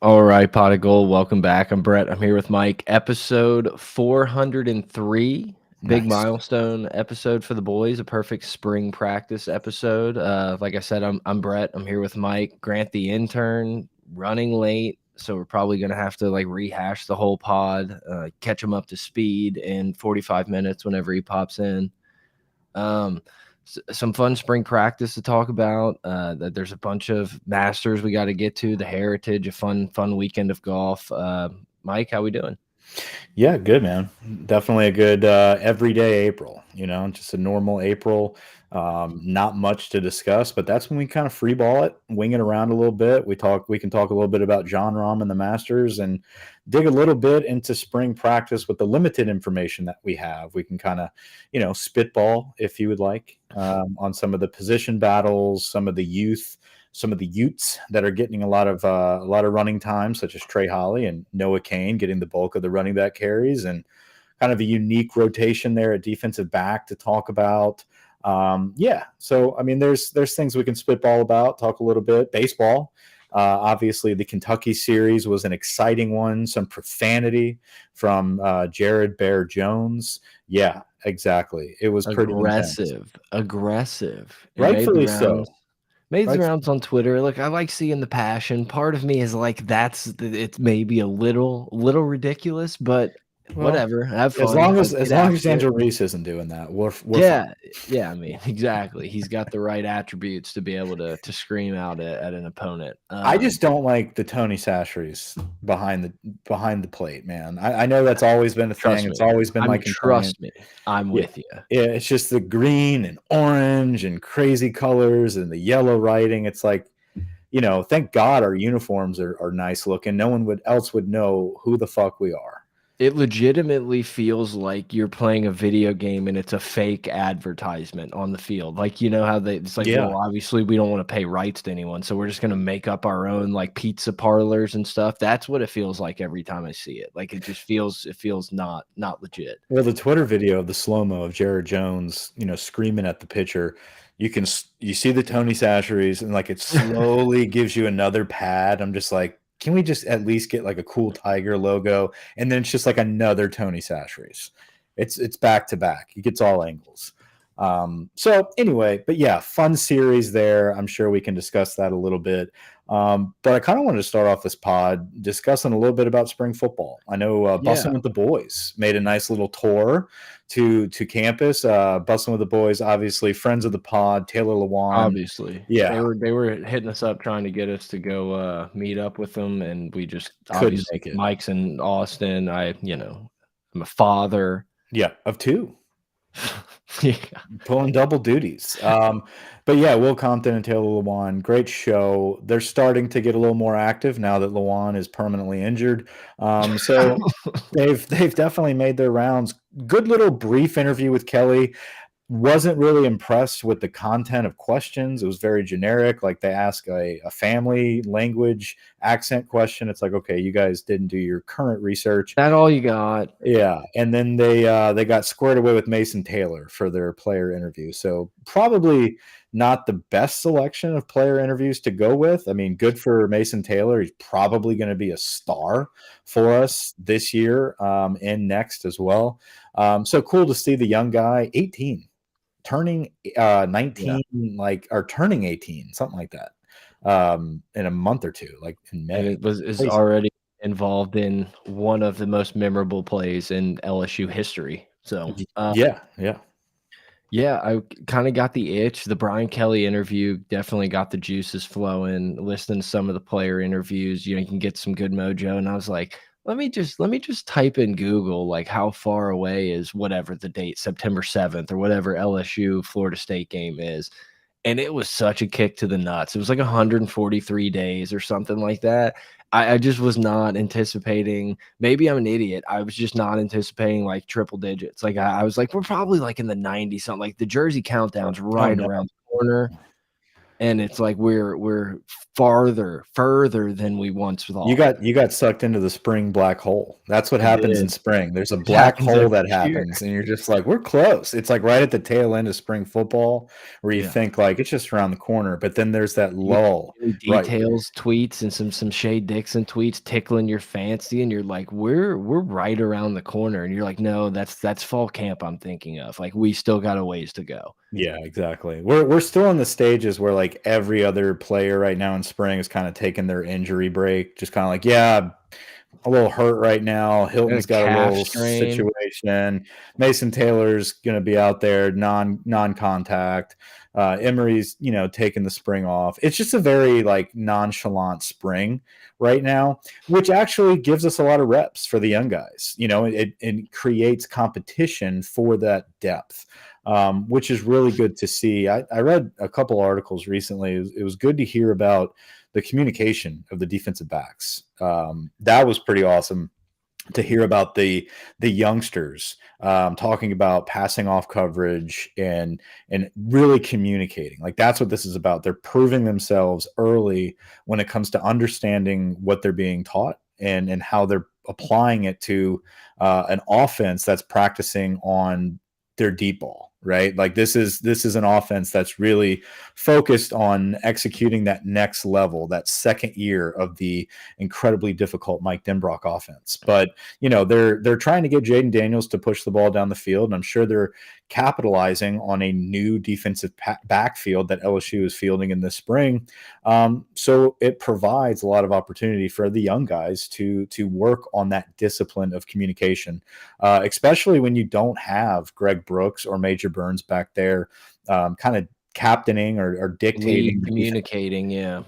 All right, Pot of Gold, welcome back. I'm Brett. I'm here with Mike. Episode 403, big Nice. milestone episode for the boys. A perfect spring practice episode. Like I said, I'm Brett. I'm here with Mike. Grant, the intern, running late, so we're probably gonna have to like rehash the whole pod, catch him up to speed in 45 minutes whenever he pops in. Um, some fun spring practice to talk about. That there's a bunch of masters we got to get to. The Heritage, a fun weekend of golf. Mike, how we doing? Yeah, good, man. Definitely a good everyday April, just a normal April. Not much to discuss, but that's when we kind of free ball it, wing it around a little bit. We can talk a little bit about John Rahm and the Masters and dig a little bit into spring practice with the limited information that we have. We can kind of, spitball if you would like on some of the position battles, some of the youth, some of the Utes that are getting a lot of running time, such as Trey Holly and Noah Kane, getting the bulk of the running back carries, and kind of a unique rotation there at defensive back to talk about. Yeah, so I mean, there's things we can spitball about, talk a little bit baseball. Obviously, the Kentucky series was an exciting one. Some profanity from Jared Bear Jones. Yeah, exactly. It was pretty intense. Aggressive. It made the Rightfully so. rounds. Made the Right. rounds on Twitter. Look, I like seeing the passion. Part of me is like, it's maybe a little ridiculous, but Well, whatever. Have as fun. long as Let's as get long as after it. Angel Reese isn't doing that, we're fine. Yeah, yeah, I mean, exactly. He's got the right attributes to be able to scream out at an opponent. I just don't like the Tony Sacheries behind the plate, man. I know that's always been a thing. Trust It's me. always been my complaint. Trust me. I'm Yeah, with you. yeah. It's just the green and orange and crazy colors and the yellow writing. It's like, thank God our uniforms are nice looking. No one would know who the fuck we are. It legitimately feels like you're playing a video game and it's a fake advertisement on the field. Like, you know how it's like, Yeah. well, obviously we don't want to pay rights to anyone, so we're just gonna make up our own like pizza parlors and stuff. That's what it feels like every time I see it. Like it feels not legit. Well, the Twitter video of the slow-mo of Jared Jones, screaming at the pitcher, you see the Tony Sacheries and like it slowly gives you another pad. I'm just like, can we just at least get like a cool Tiger logo? And then it's just like another Tony Sacheries. It's back to back. He gets all angles. So anyway, but yeah, fun series there. I'm sure we can discuss that a little bit. But I kind of wanted to start off this pod discussing a little bit about spring football. I know Bussin' Yeah. with the Boys made a nice little tour to campus. Bussin' with the Boys, obviously friends of the pod, Taylor Lewan. Obviously. Yeah, They were hitting us up trying to get us to go, meet up with them, and we just couldn't obviously make it. Mike's in Austin. I'm a father. Yeah, of two. Yeah. Pulling double duties. But yeah, Will Compton and Taylor Lewan, great show. They're starting to get a little more active now that Lewan is permanently injured. So they've definitely made their rounds. Good little brief interview with Kelly. Wasn't really impressed with the content of questions. It was very generic. Like they ask a family language accent question. It's like, okay, you guys didn't do your current research. That all you got? Yeah, and then they got squared away with Mason Taylor for their player interview. So probably not the best selection of player interviews to go with. I mean, good for Mason Taylor. He's probably going to be a star for us this year and next as well. So cool to see the young guy, 18, turning Yeah. 19, like or turning 18, something like that, in a month or two, like in And May. is Crazy. already involved in one of the most memorable plays in LSU history. So, Yeah, yeah. yeah, I kinda got the itch. The Brian Kelly interview definitely got the juices flowing. Listening to some of the player interviews, you can get some good mojo, and I was like, let me just type in Google, like, how far away is whatever the date, September 7th or whatever LSU Florida State game is, and it was such a kick to the nuts. It was like 143 days or something like that. I just was not anticipating. Maybe I'm an idiot. I was just not anticipating like triple digits. Like I was like, we're probably like in the 90 something. Like the Jersey countdown's Oh right no. around the corner. and it's like we're further than we once You thought. got sucked into the spring black hole. That's what I happens in did. spring. There's a It black happens hole every that year. happens, and you're just like, we're close. It's like right at the tail end of spring football where you Yeah. think like it's just around the corner, but then there's that You lull, get right? details, tweets, and some Shay Dixon tweets tickling your fancy, and you're like, "We're right around the corner," and you're like, "No, that's fall camp I'm thinking of. Like, we still got a ways to go." Yeah, exactly. We're still in the stages where like every other player right now in spring is kind of taking their injury break, just kind of like, yeah, a little hurt right now. And a Hilton's got a calf little strain. situation. Mason Taylor's going to be out there non contact. Emery's taking the spring off. It's just a very like nonchalant spring right now, which actually gives us a lot of reps for the young guys. It creates competition for that depth. Which is really good to see. I read a couple articles recently. It was good to hear about the communication of the defensive backs. That was pretty awesome to hear about the youngsters talking about passing off coverage and really communicating. Like that's what this is about. They're proving themselves early when it comes to understanding what they're being taught and how they're applying it to an offense that's practicing on their deep ball, right? Like this is an offense that's really focused on executing that next level, that second year of the incredibly difficult Mike Denbrock offense. But they're trying to get Jaden Daniels to push the ball down the field, and I'm sure they're capitalizing on a new defensive backfield that LSU is fielding in the spring. So it provides a lot of opportunity for the young guys to work on that discipline of communication, especially when you don't have Greg Brooks or Major Burns back there kind of captaining or dictating Communicating, yeah.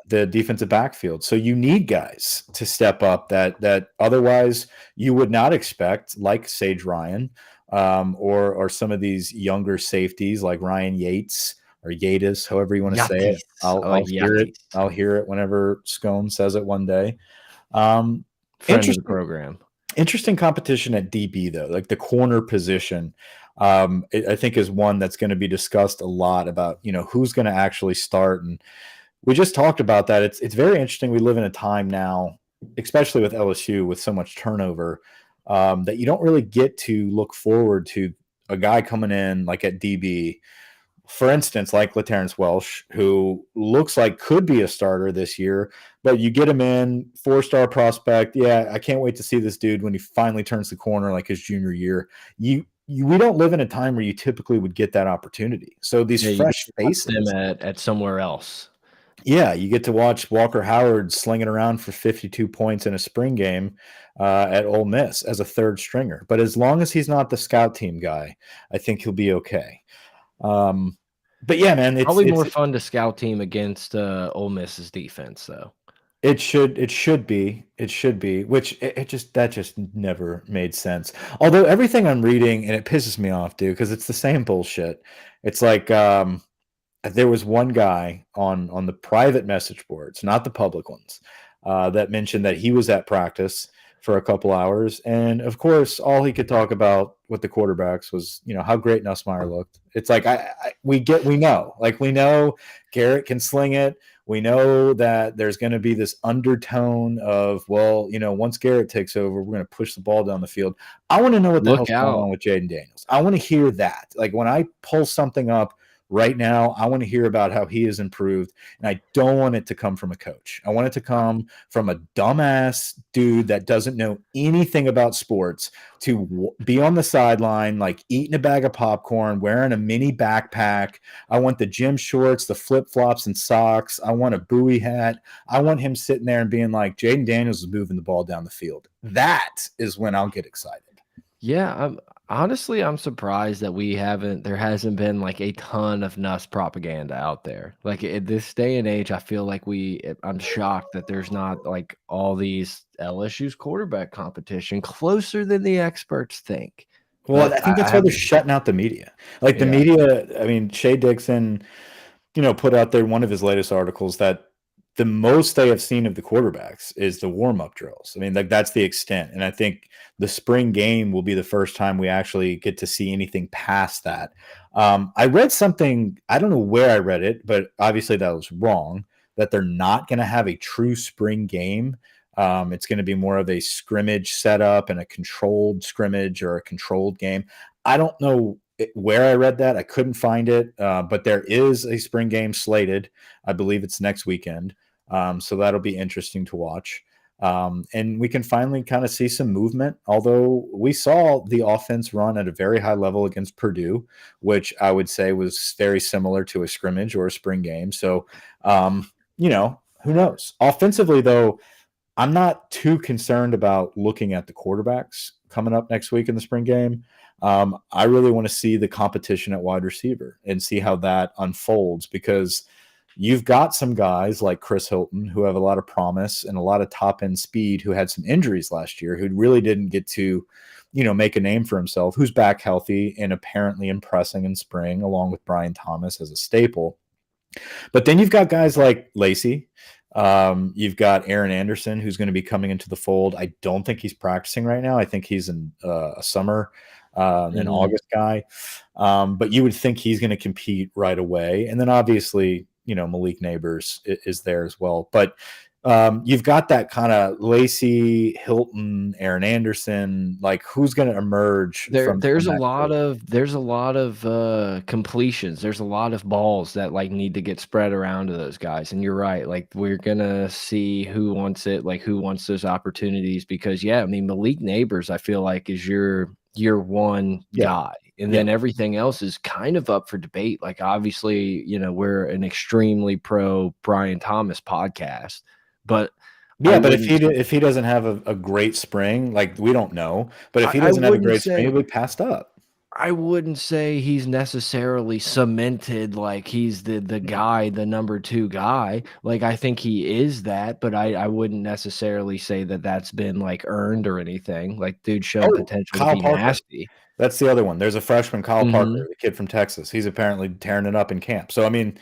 the defensive backfield. So you need guys to step up that otherwise you would not expect, like Sage Ryan, or some of these younger safeties like Ryan Yates or Yates, however you want to say it. Yates. I I'll like hear it. Yates. I'll hear it whenever Scone says it one day. Friend of the program. Interesting competition at DB though, like the corner position. I think is one that's going to be discussed a lot about who's going to actually start, and we just talked about that. It's very interesting. We live in a time now, especially with LSU, with so much turnover, that you don't really get to look forward to a guy coming in like at DB, for instance, like LaTerrence Welsh, who looks like could be a starter this year, but you get him in, 4-star prospect. Yeah, I can't wait to see this dude when he finally turns the corner like his junior year. We don't live in a time where you typically would get that opportunity. So these Yeah, you fresh them faces. at somewhere else. Yeah, you get to watch Walker Howard slinging around for 52 points in a spring game at Ole Miss as a third stringer. But as long as he's not the scout team guy, I think he'll be okay. But yeah, man, Probably more fun to scout team against Ole Miss's defense, though. It should be, which that just never made sense. Although everything I'm reading, and it pisses me off, dude, because it's the same bullshit. It's like there was one guy on the private message boards, not the public ones, that mentioned that he was at practice for a couple hours, and of course, all he could talk about with the quarterbacks was how great Nussmeier looked. It's like we know Garrett can sling it. We know that there's going to be this undertone of, once Garrett takes over, we're going to push the ball down the field. I want to know what the hell's going on with Jaden Daniels. I want to hear that. Like when I pull something up right now, I want to hear about how he has improved, and I don't want it to come from a coach. I want it to come from a dumbass dude that doesn't know anything about sports to be on the sideline, like eating a bag of popcorn, wearing a mini backpack. I want the gym shorts, the flip-flops and socks. I want a Bowie hat. I want him sitting there and being like, Jaden Daniels is moving the ball down the field. That is when I'll get excited. Yeah, I'm surprised that there hasn't been like a ton of Nuss propaganda out there. Like at this day and age, I feel like I'm shocked that there's not like all these LSU's quarterback competition closer than the experts think. Well, But I think that's why they're shutting out the media. Like the media, I mean, Shay Dixon, put out there one of his latest articles that the most they have seen of the quarterbacks is the warm-up drills. I mean, like that's the extent. And I think the spring game will be the first time we actually get to see anything past that. I read something, I don't know where I read it, but obviously that was wrong, that they're not going to have a true spring game. It's going to be more of a scrimmage setup and a controlled scrimmage or a controlled game. I don't know where I read that. I couldn't find it, but there is a spring game slated. I believe it's next weekend. So that'll be interesting to watch. And we can finally kind of see some movement, although we saw the offense run at a very high level against Purdue, which I would say was very similar to a scrimmage or a spring game. So, you know, who knows? Offensively, though, I'm not too concerned about looking at the quarterbacks coming up next week in the spring game. I really want to see the competition at wide receiver and see how that unfolds, because you've got some guys like Chris Hilton who have a lot of promise and a lot of top end speed, who had some injuries last year, who really didn't get to, you know, make a name for himself, who's back healthy and apparently impressing in spring, along with Brian Thomas as a staple. But then you've got guys like Lacey. You've got Aaron Anderson, who's going to be coming into the fold. I don't think he's practicing right now. I think he's in a summer, an August guy. But you would think he's going to compete right away. And then obviously, you know, Malik Neighbors is there as well. But you've got that kind of Lacey, Hilton, Aaron Anderson, like who's going to emerge from There's a that lot group? of completions. There's a lot of balls that like need to get spread around to those guys. And you're right. Like we're gonna see who wants it, like who wants those opportunities. Because yeah, I mean Malik Neighbors, I feel like is your one Yeah. guy. And Yeah. then everything else is kind of up for debate. Like obviously, you know, we're an extremely pro Brian Thomas podcast, but I Yeah, but wouldn't if he doesn't have a great spring, like we don't know, but if he I doesn't have a wouldn't great spring, say he'll be passed up. I wouldn't say he's necessarily cemented like he's the Mhm. guy, the number 2 guy. Like, I think he is that, but I wouldn't necessarily say that that's been, like, earned or anything. Like, dude's shown Oh, potential to Kyle be Parker. nasty. That's the other one. There's a freshman, Kyle Parker, Mhm. the kid from Texas. He's apparently tearing it up in camp. So I mean,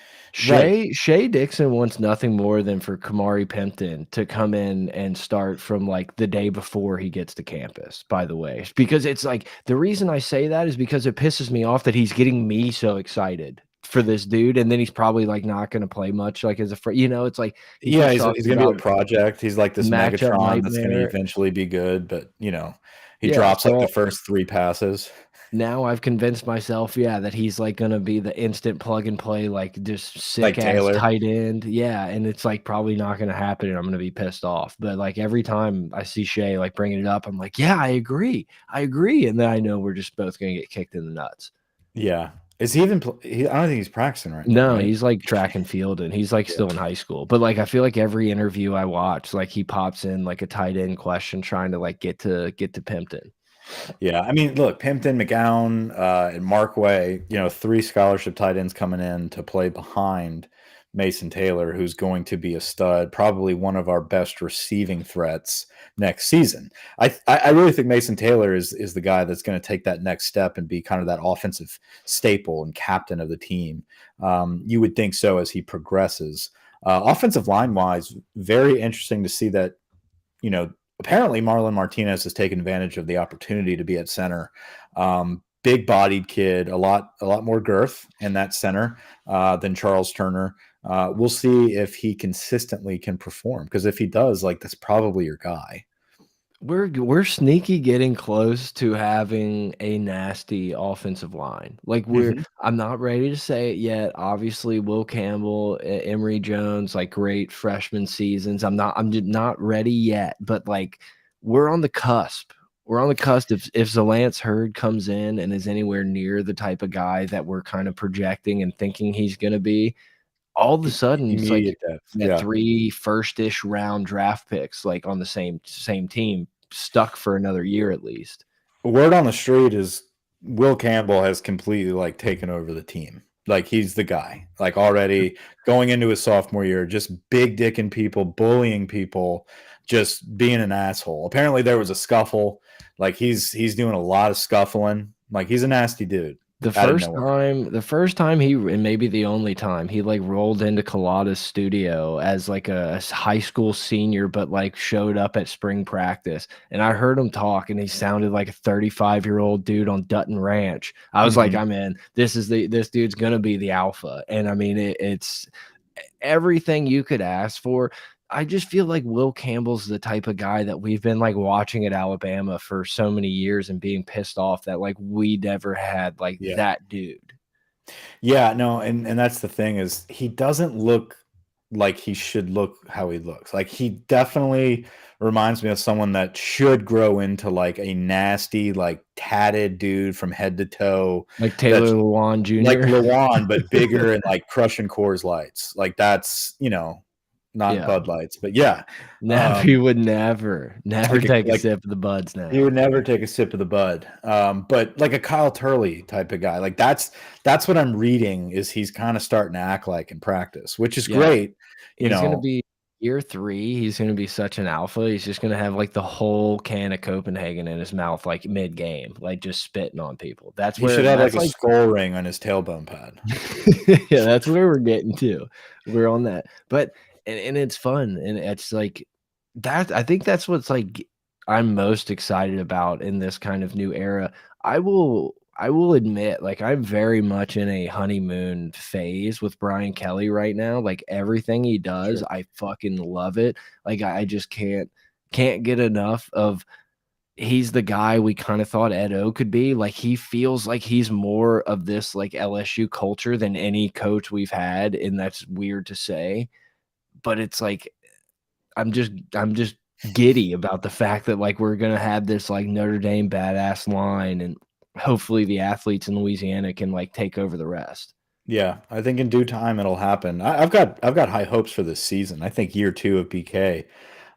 right. Shea Dixon wants nothing more than for Kamari Pimpton to come in and start from, like, the day before he gets to campus, by the way. Because it's like the reason I say that is because it pisses me off that he's getting me so excited for this dude, and then he's probably, like, not gonna play much, like, as a you know, it's like he Yeah, keeps he's talking gonna be a about project. He's like this matchup Megatron that's gonna nightmare. eventually be good, but you know, he Yeah, drops like the so first 3 passes. now I've convinced myself, yeah, that he's, like, gonna be the instant plug and play, like, just sick Like ass Taylor. tight end. Yeah, and it's, like, probably not gonna happen, and I'm gonna be pissed off. But, like, every time I see Shay, like, bringing it up, I'm like, "Yeah, I agree. I agree." And then I know we're just both gonna get kicked in the nuts. Yeah. Is he even I don't think he's practicing right now, No, right? he's, like, track and field, and he's, like, Yeah. still in high school. But, like, I feel like every interview I watch, like, he pops in, like, a tight end question trying to, like, get to Pimpton. Yeah, I mean, look, Pimpton, McGowan, and Markway, you know, 3 scholarship tight ends coming in to play behind Mason Taylor, who's going to be a stud, probably one of our best receiving threats next season. I really think Mason Taylor is the guy that's going to take that next step and be kind of that offensive staple and captain of the team. You would think so as he progresses. Offensive line wise, very interesting to see that, you know, apparently Marlon Martinez has taken advantage of the opportunity to be at center. Big bodied kid, a lot more girth in that center than Charles Turner. We'll see if he consistently can perform, because if he does, like that's probably your guy. We're sneaky getting close to having a nasty offensive line. Like Mhm. I'm not ready to say it yet. Obviously, Will Campbell, Emory Jones, like great freshman seasons. I'm just not ready yet, but like we're on the cusp. We're on the cusp. If Zalance Hurd comes in and is anywhere near the type of guy that we're kind of projecting and thinking he's going to be, all of a sudden it's like Immediate depth. that Yeah. 3 first-ish round draft picks, like, on the same team, stuck for another year at least. Word on the street is Will Campbell has completely like taken over the team. Like he's the guy. Like already going into his sophomore year, just big dicking people, bullying people, just being an asshole. Apparently there was a scuffle. Like he's doing a lot of scuffling. Like he's a nasty dude. out of nowhere. The first time he and maybe the only time, he, like, rolled into Colada's studio as, like, a high school senior, but, like, showed up at spring practice, and I heard him talk, and he sounded like a 35-year-old dude on Dutton Ranch. I was like, Mhm. "I'm in. This dude's gonna be the alpha," and, I mean, it's everything you could ask for. I just feel like Will Campbell's the type of guy that we've been, like, watching at Alabama for so many years and being pissed off that, like, we never had, like, Yeah. that dude. Yeah, no, and that's the thing is he doesn't look like he should look how he looks. Like he definitely reminds me of someone that should grow into like a nasty, like tatted dude from head to toe. Like Taylor That's Lewan like Jr.? Lawan, but bigger and like crushing Coors Lights. Like that's not Yeah. Bud Lights, but yeah. He Um, would never take a like sip of the buds he now. would never take a sip of the bud. But like a Kyle Turley type of guy, like that's what I'm reading is he's kind of starting to act like in practice, which is Yeah. great. You He's gonna know, be year 3, he's gonna be such an alpha, he's just gonna have, like, the whole can of Copenhagen in his mouth, like, mid-game, like, just spitting on people. he should have like That's a like skull ring on his tailbone pad. yeah, that's where we're getting to. We're on that. But and it's fun, and it's like that I think that's what's, like, I'm most excited about in this kind of new era. I will admit, like, I'm very much in a honeymoon phase with Brian Kelly right now. Like, everything he does, Sure. I fucking love it. Like, I just can't get enough of he's the guy we kinda thought Ed O could be. Like, he feels like he's more of this, like, LSU culture than any coach we've had, and that's weird to say, but it's like, I'm just giddy about the fact that, like, we're gonna have this, like, Notre Dame badass line, and hopefully the athletes in Louisiana can, like, take over the rest. Yeah, I think in due time it'll happen. I've got high hopes for this season. I think year two of BK,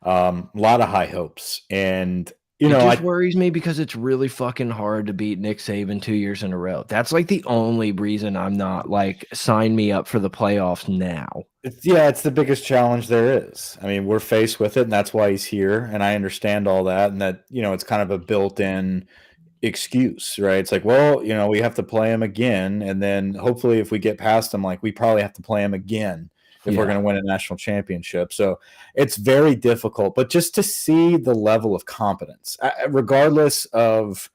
a lot of high hopes, and It just I worries me because it's really fucking hard to beat Nick Saban 2 years in a row. That's, like, the only reason I'm not, like, "Sign me up for the playoffs now." it's the biggest challenge there is. I mean, we're faced with it, and that's why he's here. And I understand all that, and that it's kind of a built-in excuse, right? It's like, well, we have to play him again, and then hopefully, if we get past him, like we probably have to play him again if we're Yeah. going to win a national championship. So it's very difficult. But just to see the level of competence, regardless of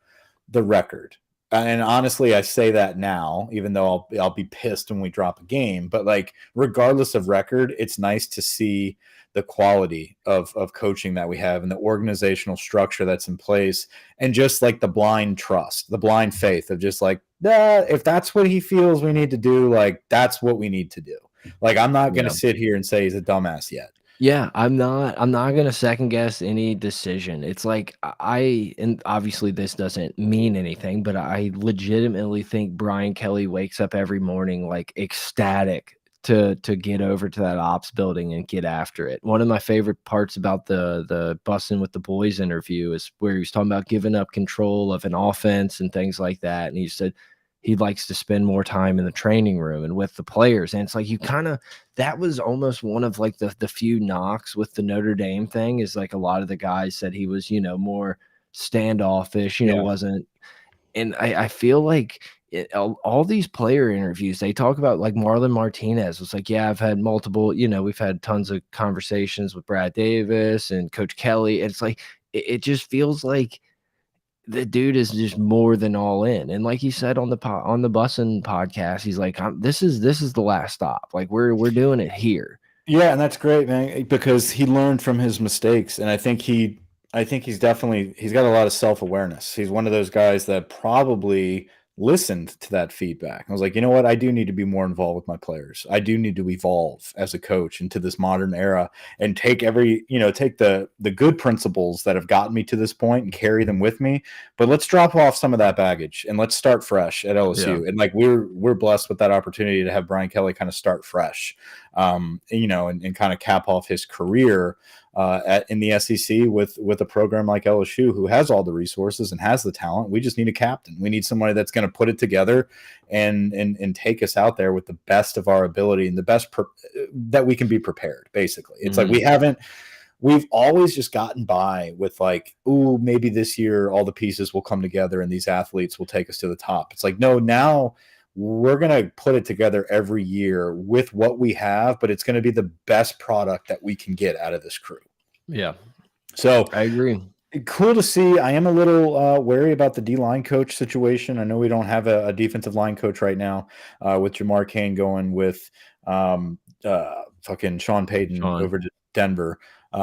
the record. And honestly, I say that now, even though I'll be pissed when we drop a game. But like, regardless of record, it's nice to see the quality of coaching that we have and the organizational structure that's in place, and just like the blind trust, the blind faith of just like, if that's what he feels we need to do, like that's what we need to do. Like, I'm not gonna Yeah. sit here and say he's a dumbass yet. Yeah, I'm not gonna second guess any decision. It's like and obviously this doesn't mean anything, but I legitimately think Brian Kelly wakes up every morning like ecstatic to get over to that ops building and get after it. One of my favorite parts about the Bussin' with the Boys interview is where he was talking about giving up control of an offense and things like that. And he said he likes to spend more time in the training room and with the players. And it's like you kind of that was almost one of like the few knocks with the Notre Dame thing is like a lot of the guys said he was, more standoffish, Yeah. wasn't. And I feel like all these player interviews, they talk about like Marlon Martinez was like, yeah, I've had multiple, we've had tons of conversations with Brad Davis and Coach Kelly. And it's like, it just feels like the dude is just more than all in. And like he said on on the Bussin' podcast, he's like, this is the last stop. Like we're doing it here. Yeah, and that's great, man, because he learned from his mistakes, and I think he's got a lot of self-awareness. He's one of those guys that probably listened to that feedback. I was like, you know what? I do need to be more involved with my players. I do need to evolve as a coach into this modern era and take take the good principles that have gotten me to this point and carry them with me. But let's drop off some of that baggage and let's start fresh at Yeah. LSU. And like we're blessed with that opportunity to have Brian Kelly kind of start fresh, and kind of cap off his career in the SEC with a program like LSU, who has all the resources and has the talent. We just need a captain. We need somebody that's going to put it together and take us out there with the best of our ability and the best that we can be prepared. Basically, it's like we've always just gotten by with like, ooh, maybe this year all the pieces will come together and these athletes will take us to the top. It's like, no, now we're going to put it together every year with what we have, but it's going to be the best product that we can get out of this crew. Yeah. So I agree. cool to see. I am a little wary about the D-line coach situation. I know we don't have a defensive line coach right now with Jamar Cain going with fucking Sean Payton over to Denver,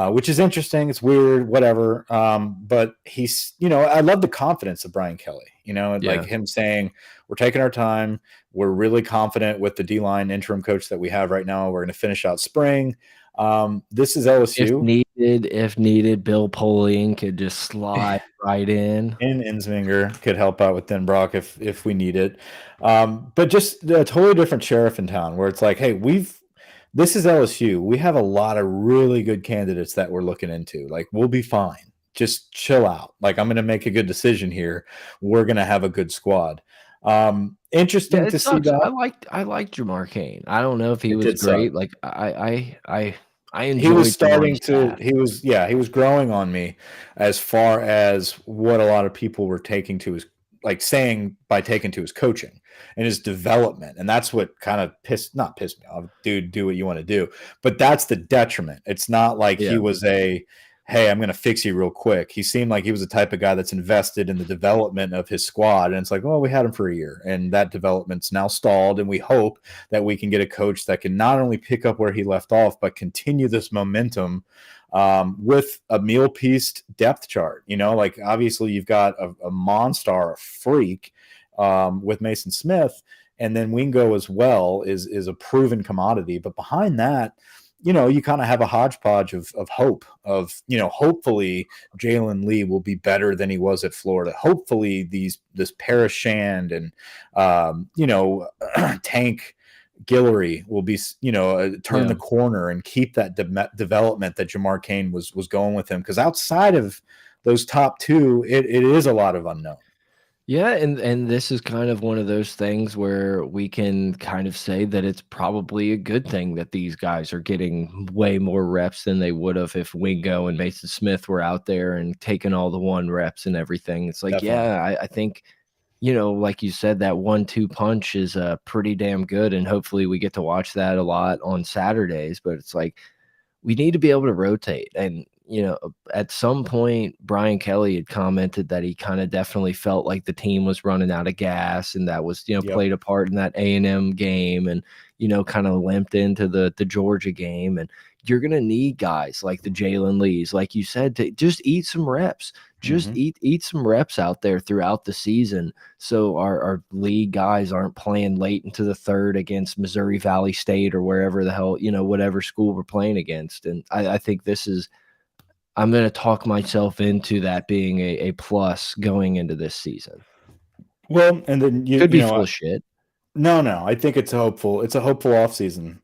which is interesting. It's weird, whatever. But he's, I love the confidence of Brian Kelly, like him saying, we're taking our time. We're really confident with the D-line interim coach that we have right now. We're going to finish out spring. This is LSU. If needed, Bill Polian could just slide right in. And Insminger could help out with Denbrock if we need it. But just a totally different sheriff in town where it's like, hey, this is LSU. We have a lot of really good candidates that we're looking into. Like, we'll be fine. Just chill out. Like, I'm going to make a good decision here. We're going to have a good squad. Interesting to see that. I liked Jamar Cain. I don't know if he was great. Like I enjoyed. He was starting to. He was growing on me as far as what a lot of people were taking to his coaching and his development, and that's what kind of pissed me off. Dude, do what you want to do, but that's the detriment. It's not like he was hey, I'm going to fix you real quick. He seemed like he was the type of guy that's invested in the development of his squad. And it's like, well, we had him for a year and that development's now stalled. And we hope that we can get a coach that can not only pick up where he left off, but continue this momentum with a meal-pieced depth chart. Like obviously you've got a Monstar, a freak with Mason Smith, and then Wingo as well is a proven commodity. But behind that, you kind of have a hodgepodge of hope of, hopefully Jalen Lee will be better than he was at Florida. Hopefully this Paris Shand and, Tank Guillory will be, turn the corner and keep that development that Jamar Cain was going with him. Because outside of those top two, it is a lot of unknown. Yeah, and this is kind of one of those things where we can kind of say that it's probably a good thing that these guys are getting way more reps than they would have if Wingo and Mason Smith were out there and taking all the 1 reps and everything. It's like, definitely. I think, like you said, that 1-2 punch is pretty damn good, and hopefully we get to watch that a lot on Saturdays. But it's like we need to be able to rotate. And at some point, Brian Kelly had commented that he kind of definitely felt like the team was running out of gas, and that was, played a part in that A&M game, and, kind of limped into the Georgia game. And you're going to need guys like the Jalen Lees, like you said, to just eat some reps, just eat some reps out there throughout the season. So our league guys aren't playing late into the third against Missouri Valley State or wherever the hell, whatever school we're playing against. And I think I'm going to talk myself into that being a plus going into this season. Well, and then you could be full of shit. No, I think it's a hopeful offseason.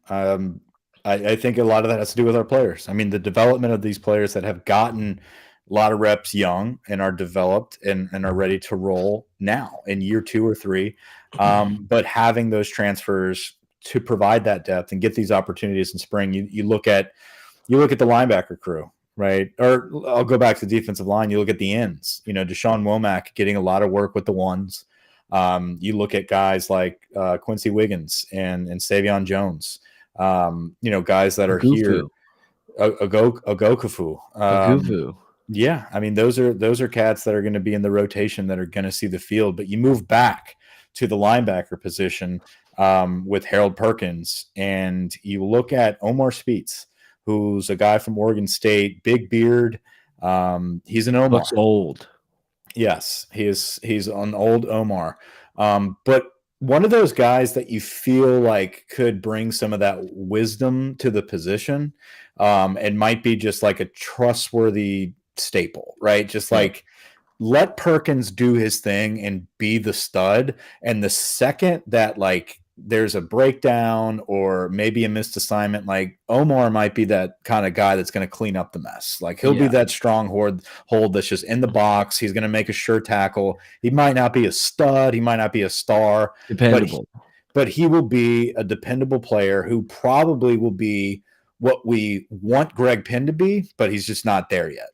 I think a lot of that has to do with our players. I mean, the development of these players that have gotten a lot of reps young and are developed and are ready to roll now in year 2 or 3. But having those transfers to provide that depth and get these opportunities in spring, you look at the linebacker crew. Right. Or I'll go back to the defensive line. You look at the ends, Deshaun Womack getting a lot of work with the ones. You look at guys like Quincy Wiggins and Savion Jones, guys that are here. Ogokufu. Yeah. I mean, those are cats that are going to be in the rotation that are going to see the field. But you move back to the linebacker position with Harold Perkins, and you look at Omar Speets, who's a guy from Oregon State, big beard. He's an Omar. Looks old. Yes, he's an old Omar. But one of those guys that you feel like could bring some of that wisdom to the position, and might be just like a trustworthy staple, right? Just like let Perkins do his thing and be the stud. And the second that there's a breakdown or maybe a missed assignment, like Omar might be that kind of guy that's going to clean up the mess. Like he'll be that strong hold that's just in the box. He's going to make a sure tackle. He might not be a stud. He might not be a star. Dependable. But he will be a dependable player who probably will be what we want Greg Penn to be, but he's just not there yet.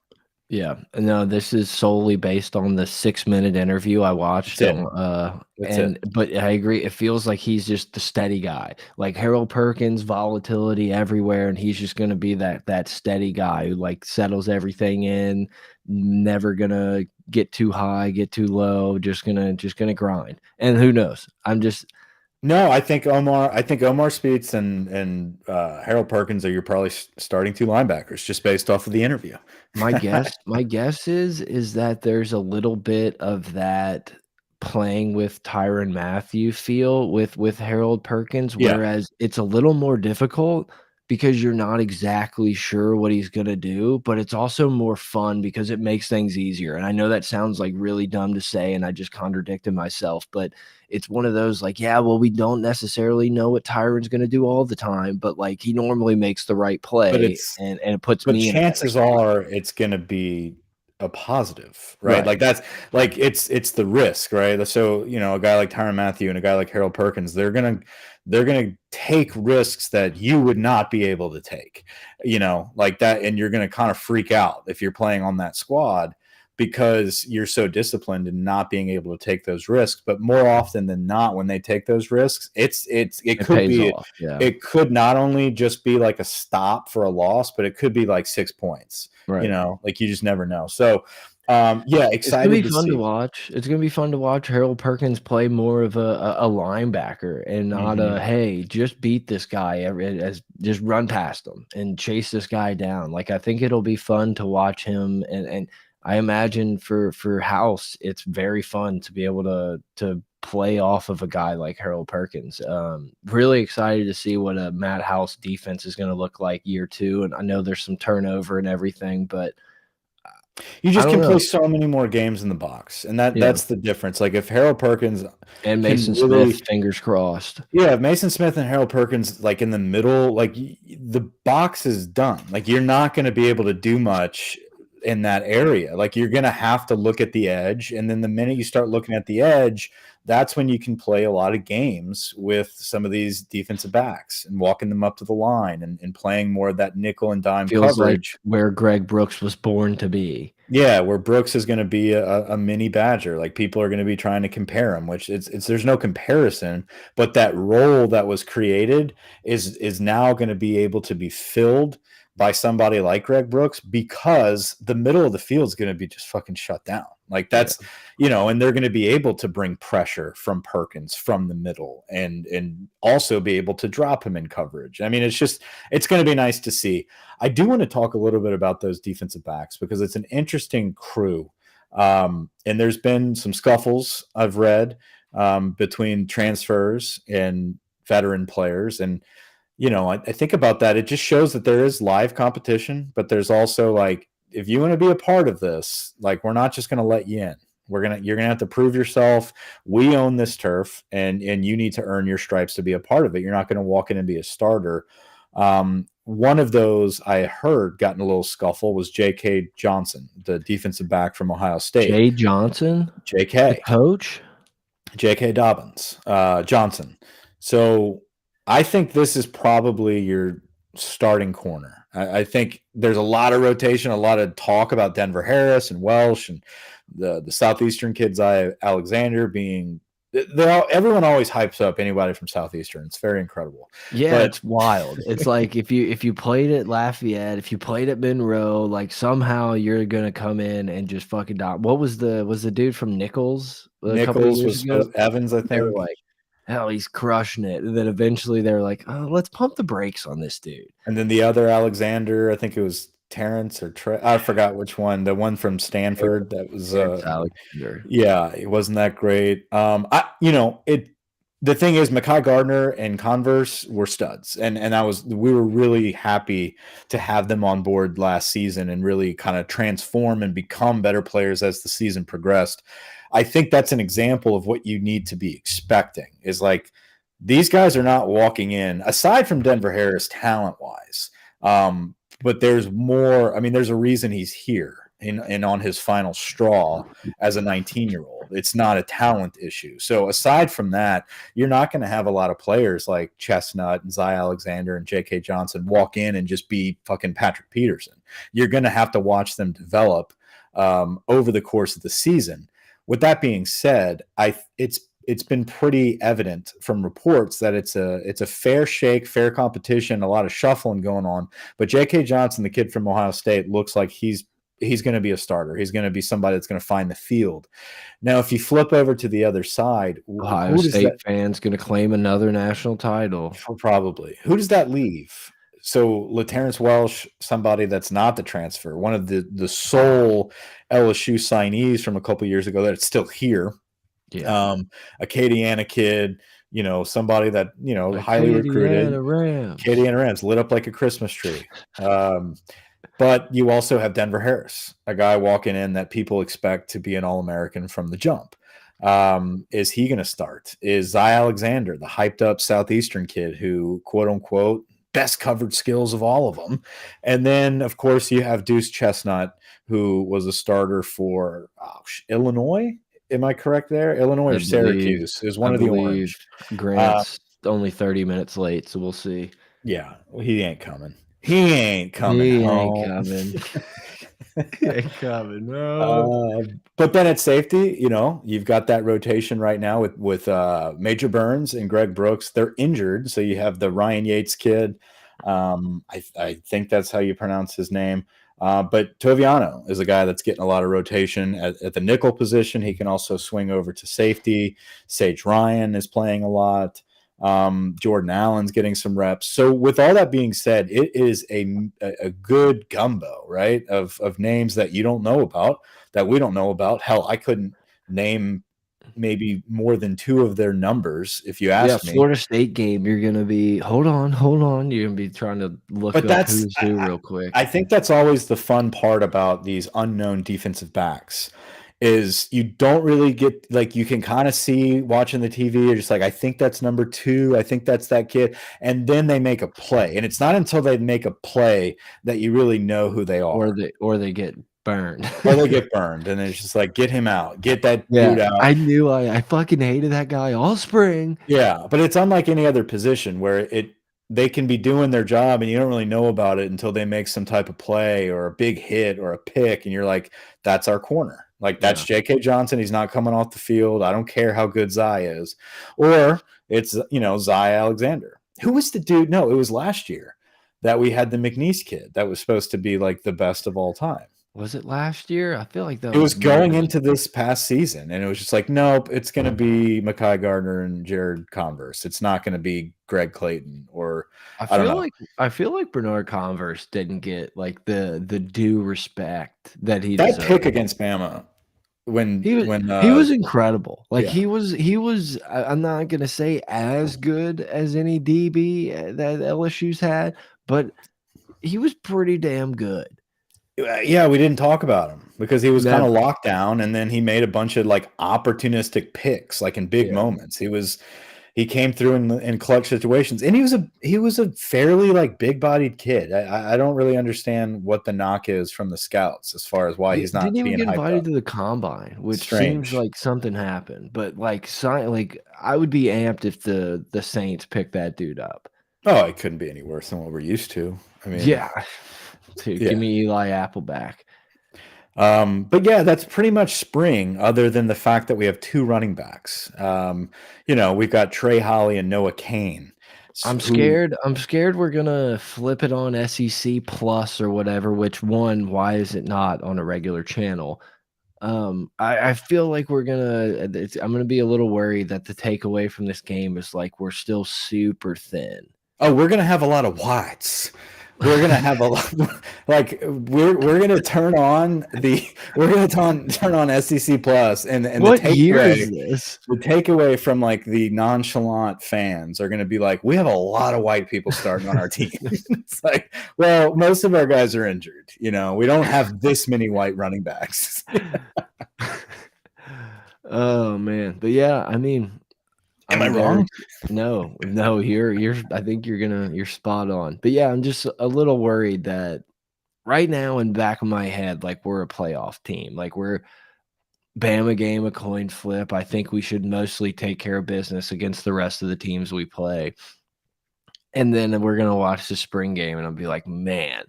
Yeah, no, this is solely based on the 6-minute interview I watched. That's it. That's it. But I agree. It feels like he's just the steady guy, like Harold Perkins, volatility everywhere, and he's just going to be that steady guy who like settles everything in, never gonna get too high, get too low, just gonna grind. And who knows? No, I think Omar Speets and Harold Perkins are your probably starting two linebackers just based off of the interview. My guess is that there's a little bit of that playing with Tyrann Mathieu feel with Harold Perkins, Yeah, whereas it's a little more difficult because you're not exactly sure what he's gonna do, but it's also more fun because it makes things easier. And I know that sounds like really dumb to say, and I just contradicted myself, but it's one of those like, yeah, well, we don't necessarily know what Tyrann's gonna do all the time, but like he normally makes the right but play it's and it puts but me in a better chances spot. are it's going to be a positive, right? Right. Like that's like it's the risk, right? So a guy like Tyrann Mathieu and a guy like Harold Perkins, they're gonna take risks that you would not be able to take, like that, and you're gonna kind of freak out if you're playing on that squad because you're so disciplined in not being able to take those risks. But more often than not, when they take those risks, it It could pays be off, yeah. it could not only just be like a stop for a loss, but it could be like 6 points. Right. Like you just never know. So, yeah, It's gonna be excited to fun to see. watch. It's gonna be fun to watch Harold Perkins play more of a linebacker and not Mhm. a, "Hey, just beat this guy every as just run past him and chase this guy down." Like, I think it'll be fun to watch him, and I imagine for House, it's very fun to be able to play off of a guy like Harold Perkins. Really excited to see what a Matt House defense is gonna look like year 2, and I know there's some turnover and everything, but You I just don't can play know. so many more games in the box, and Yeah. that's the difference. Like if Harold Perkins And can Mason Smith, really, fingers crossed. yeah, if Mason Smith and Harold Perkins like in the middle, like the box is done. Like you're not going to be able to do much in that area. Like you're going to have to look at the edge, and then the minute you start looking at the edge, that's when you can play a lot of games with some of these defensive backs and walking them up to the line and playing more of that nickel and dime Feels like coverage. where Greg Brooks was born to be. Yeah, where Brooks is going to be a mini Badger. Like people are going to be trying to compare him, which it's there's no comparison, but that role that was created is now going to be able to be filled by somebody like Greg Brooks because the middle of the field is going to be just fucking shut down. Like Yeah. and they're going to be able to bring pressure from Perkins from the middle and also be able to drop him in coverage. I mean, it's going to be nice to see. I do want to talk a little bit about those defensive backs because it's an interesting crew. And there's been some scuffles I've read between transfers and veteran players. And, I think about that. It just shows that there is live competition, but there's also like, if you want to be a part of this, like, we're not just going to let you in. You're gonna have to prove yourself. We own this turf, and you need to earn your stripes to be a part of it. You're not going to walk in and be a starter. One of those I heard got in a little scuffle was J.K. Johnson, the defensive back from Ohio State. Jay Johnson, the J.K. coach? J.K. Dobbins, Johnson. So I think this is probably your starting corner. I think there's a lot of rotation, a lot of talk about Denver Harris and Welsh and the Southeastern kids, Alexander being everyone always hypes up anybody from Southeastern. It's very incredible. Yeah, But it's wild. It's like if you played at Lafayette, if you played at Monroe, like somehow you're gonna come in and just fucking dot. What was the dude from Nichols a couple of Nichols years was ago? Evans, I They were think. like, hell, he's crushing it. And then eventually they're like, oh, let's pump the brakes on this dude. And then the other Alexander, I think it was Terrence or I forgot which one. The one from Stanford that was Terrence Alexander. yeah, it wasn't that great. The thing is, Mekhi Gardner and Converse were studs, and we were really happy to have them on board last season and really kind of transform and become better players as the season progressed. I think that's an example of what you need to be expecting. Is like these guys are not walking in, aside from Denver Harris, talent wise. But there's more. I mean, there's a reason he's here and on his final straw as a 19-year-old. field. It's not a talent issue. So aside from that, you're not going to have a lot of players like Chestnut and Zy Alexander and J.K. Johnson walk in and just be fucking Patrick Peterson. You're going to have to watch them develop over the course of the season. With that being said, it's been pretty evident from reports that it's a fair shake, fair competition, a lot of shuffling going on. But J.K. Johnson, the kid from Ohio State, looks like he's going to be a starter. He's going to be somebody that's going to find the field. Now, if you flip over to the other side, Ohio State fans going to claim another national title. Probably. Who does that leave? So LaTerrence Welsh, somebody that's not the transfer, one of the sole LSU signees from a couple years ago that's still here. Yeah. Acadiana kid, somebody that, highly recruited. Acadiana Rams lit up like a Christmas tree. But you also have Denver Harris, a guy walking in that people expect to be an All-American from the jump. Is he going to start? Is Zy Alexander, the hyped up Southeastern kid who, quote unquote, best covered skills of all of them? And then, of course, you have Deuce Chestnut, who was a starter for Illinois. Am I correct there? Illinois or Syracuse is one of the orange. Grant's only 30 minutes late, so we'll see. Yeah, well, he ain't coming. He ain't coming. He ain't coming. He ain't coming. No. But then at safety, you've got that rotation right now with Major Burns and Greg Brooks. They're injured, so you have the Ryan Yates kid. I think that's how you pronounce his name. But Toviano is a guy that's getting a lot of rotation at the nickel position. He can also swing over to safety. Sage Ryan is playing a lot. Jordan Allen's getting some reps. So with all that being said, it is a good gumbo, right? Of names that you don't know about, that we don't know about. Hell, I couldn't name maybe more than 2 of their numbers if you ask me. Florida State game, you're gonna be hold on. You're gonna be trying to look up who's who real quick. I think that's always the fun part about these unknown defensive backs. Is you don't really get, like, you can kind of see watching the TV, you're just like, I think that's number 2, I think that's that kid, and then they make a play, and it's not until they make a play that you really know who they are, or they get burned, and it's just like, get him out, get that dude out. I knew I fucking hated that guy all spring. Yeah, but it's unlike any other position where they can be doing their job and you don't really know about it until they make some type of play or a big hit or a pick, and you're like, that's our corner. Like, that's J.K. Johnson. He's not coming off the field. I don't care how good Zy is. Or it's, Zy Alexander. Who was the dude? No, it was last year that we had the McNeese kid that was supposed to be like the best of all time. Was it last year? I feel like that it was going into this past season, and it was just like, nope, it's going to be Mekhi Gardner and Jared Converse. It's not going to be Greg Clayton or I feel like Bernard Converse didn't get like the due respect that he that deserved. Pick against Bama when he was incredible. Like he was I'm not going to say as good as any DB that LSU's had, but he was pretty damn good. Yeah, we didn't talk about him because he was kind of locked down, and then he made a bunch of like opportunistic picks, like in big moments. He came through in clutch situations, and he was a fairly like big-bodied kid. I don't really understand what the knock is from the scouts as far as why he's not didn't even being get invited to up. the combine, which seems like something happened. But like I would be amped if the Saints picked that dude up. Oh, it couldn't be any worse than what we're used to. I mean, give me Eli Apple back. But yeah, that's pretty much spring, other than the fact that we have 2 running backs. We've got Trey Holly and Noah Cain. I'm scared we're gonna flip it on SEC Plus or whatever. Why is it not on a regular channel? I feel like I'm gonna be a little worried that the takeaway from this game is like we're still super thin. Oh, we're gonna have a lot of whites. We're gonna have a lot, like we're gonna turn on SEC Plus, and what year is this? The takeaway from like the nonchalant fans are gonna be like, we have a lot of white people starting on our team. It's like, well, most of our guys are injured. We don't have this many white running backs. Oh man, but yeah, I mean. Am I wrong? No, I think you're spot on. But yeah, I'm just a little worried that right now in the back of my head, like we're a playoff team. Like Bama game a coin flip. I think we should mostly take care of business against the rest of the teams we play. And then we're gonna watch the spring game, and I'll be like, man,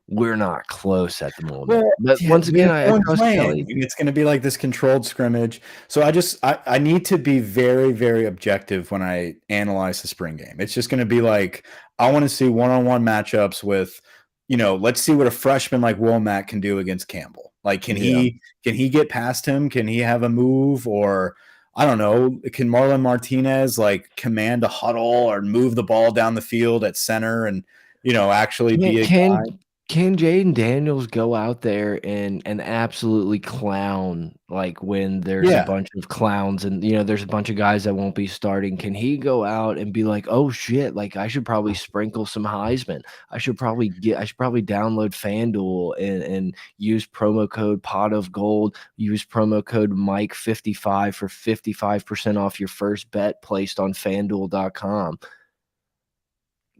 we're not close at the moment. Well, But yeah, once we again, have I no one trust playing, Kelly. and it's gonna be like this controlled scrimmage. So I need to be very, very objective when I analyze the spring game. It's just gonna be like, I wanna see one-on-one matchups with, let's see what a freshman like Womack can do against Campbell. Like, Yeah. can he get past him? Can he have a move? Or I don't know, can Marlon Martinez like command a huddle or move the ball down the field at center and actually Can be a can guy? can Jaden Daniels go out there and absolutely clown, like, when there's a Yeah. bunch of clowns and, there's a bunch of guys that won't be starting? Can he go out and be like, "Oh, shit, like, I should probably sprinkle some Heisman. I should probably download FanDuel and use promo code Pot of Gold, use promo code Mike55 for 55% off your first bet placed on FanDuel.com."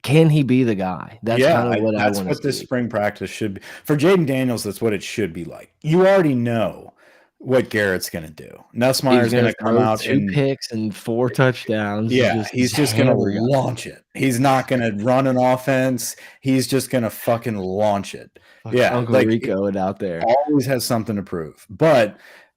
Can he be the guy? That's Yeah, kinda what I that's wanna what this see. spring practice should be. For Jaden Daniels, that's what it should be like. You already know what Garrett's gonna do. He's Nussmeier's gonna gonna come throw out 2 and picks and 4 touchdowns and yeah, just he's just gonna hammer guys. launch it. He's not gonna run an offense. He's just gonna fucking launch it. Fucking Yeah, Uncle like Rico it out there. always has something to prove. But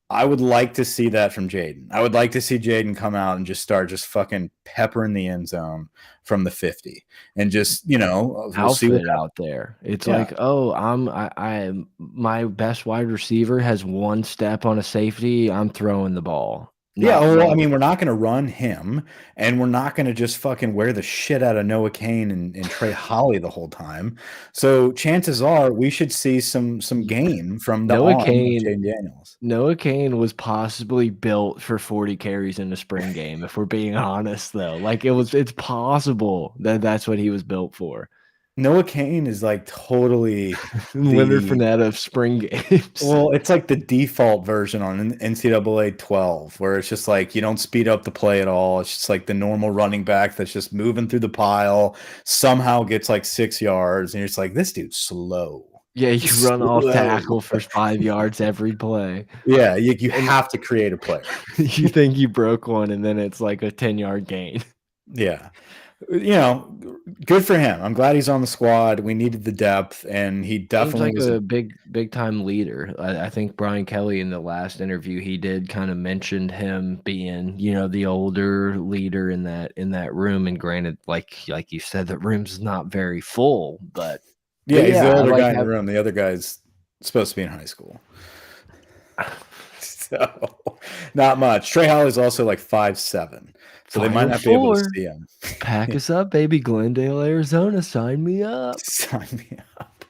I would like to see that from Jaden. I would like to see Jaden come out and just start just fucking peppering the end zone from the 50 and just, we'll see what Outfit out there. It's yeah. like, "Oh, I my best wide receiver has 1 step on a safety, I'm throwing the ball." Yeah, Not well, I like mean, we're not gonna run him, and we're not gonna just fucking wear the shit out of Noah Cain and Trey Holly the whole time. So chances are we should see some gain from the Noah arm of Cain Jaden Daniels. Noah Cain was possibly built for 40 carries in the spring game, if we're being honest, though. Like, it's possible that that's what he was built for. Noah Cain is like totally Leonard the Fournette of spring games. well, it's like the default version on NCAA 12, where it's just like you don't speed up the play at all. It's just like the normal running back that's just moving through the pile, somehow gets like 6 yards, and you're just like, this dude's slow. Yeah, you run off Slow. tackle for 5 yards every play. Yeah, you And have to create a player. you think you broke one, and then it's like a 10-yard gain. Yeah. Good for him. I'm glad he's on the squad. We needed the depth, and he Seems definitely like was a a big time leader. I think Brian Kelly in the last interview, he did kinda mentioned him being, the older leader in that room, and granted, like you said, the room's not very full, yeah, he's yeah, the I older like guy in the having room. The other guy's supposed to be in high school. So, not much. Trey Holly's also like 5'7", so they might Final not be able to 4. see him. Pack us up, baby. Glendale, Arizona. Sign me up. Sign me up.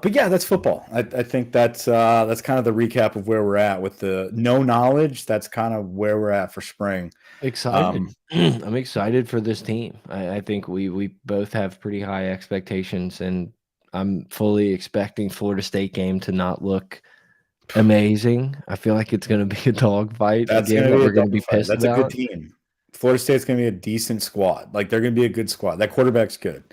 But yeah, that's football. I think that's kind of the recap of where we're at with the no knowledge. That's kind of where we're at for spring. Excited. I'm excited for this team. I think we both have pretty high expectations, and I'm fully expecting Florida State game to not look amazing. I feel like it's going to be a dogfight That's again going to that be a we're going to be dogfight. pissed That's a good about. team. Florida State's going to be a decent squad. Like they're going to be a good squad. That quarterback's good.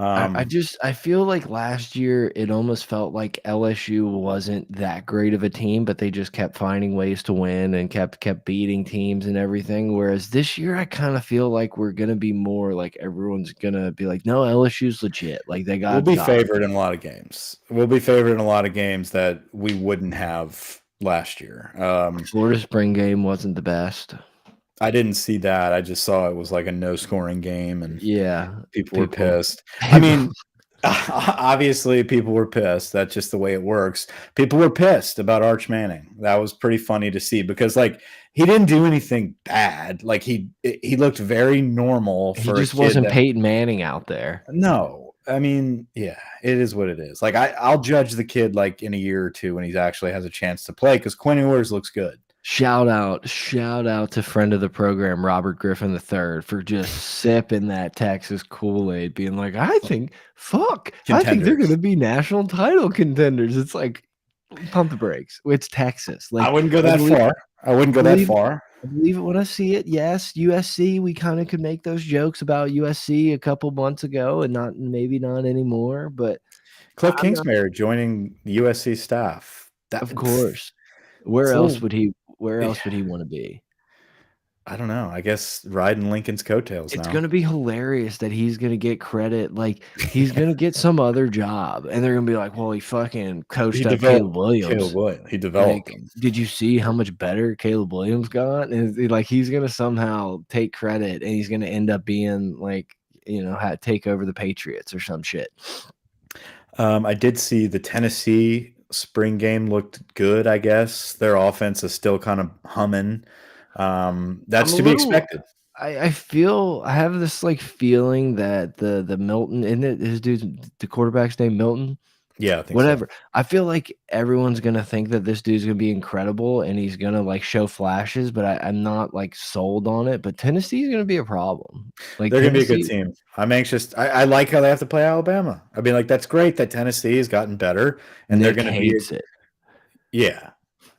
I feel like last year it almost felt like LSU wasn't that great of a team, but they just kept finding ways to win and kept beating teams and everything. Whereas this year, I kind of feel like we're gonna be more like everyone's gonna be like, no, LSU's legit. Like they We'll got be guys. favored in a lot of games. We'll be favored in a lot of games that we wouldn't have last year. Florida spring game wasn't the best. I didn't see that. I just saw it was like a no scoring game and Yeah, people were pissed. I mean, obviously people were pissed. That's just the way it works. People were pissed about Arch Manning. That was pretty funny to see because like he didn't do anything bad. Like he looked very normal he for just a kid wasn't that, Peyton Manning out there. no. I mean, yeah, it is what it is. Like I'll judge the kid like in a year or two when he actually has a chance to play because Quinn Ewers looks good. Shout out to friend of the program, Robert Griffin III, for just sipping that Texas Kool-Aid, being like, I think they're Contenders. gonna be national title contenders. It's like, pump the brakes. It's Texas. Like I wouldn't go that far. I wouldn't go that far. I believe it when I see it. Yes, USC, we kind of could make those jokes about USC a couple months ago and maybe not anymore, but Cliff I'm not, Kingsbury joining the USC staff. of course. Where It's a else little, would he where yeah, else would he wanna be? I don't know. I guess riding Lincoln's coattails It's now. gonna be hilarious that he's gonna get credit, like, he's gonna get some other job, and they're gonna be like, "Well, he fucking He coached up developed Caleb Caleb Williams." Williams. He developed Like, him. did you see how much better Caleb Williams got? And like, he's gonna somehow take credit, and he's gonna end up being like, take over the Patriots or some shit. I did see the Tennessee spring game looked good, I guess. Their offense is still kind of humming. I'm That's a to be little expected. I have this, like, feeling that the Milton isn't it his dude's the quarterback's name Milton? Yeah, I think so. Whatever. I feel like everyone's gonna think that this dude's gonna be incredible and he's gonna, like, show flashes, but I'm not, like, sold on it, but Tennessee's gonna be a problem. Like, They're gonna be a good Tennessee team. I'm anxious. I like how they have to play Alabama. I mean, like that's great that Tennessee has gotten better and they're Nick gonna be hates it. yeah.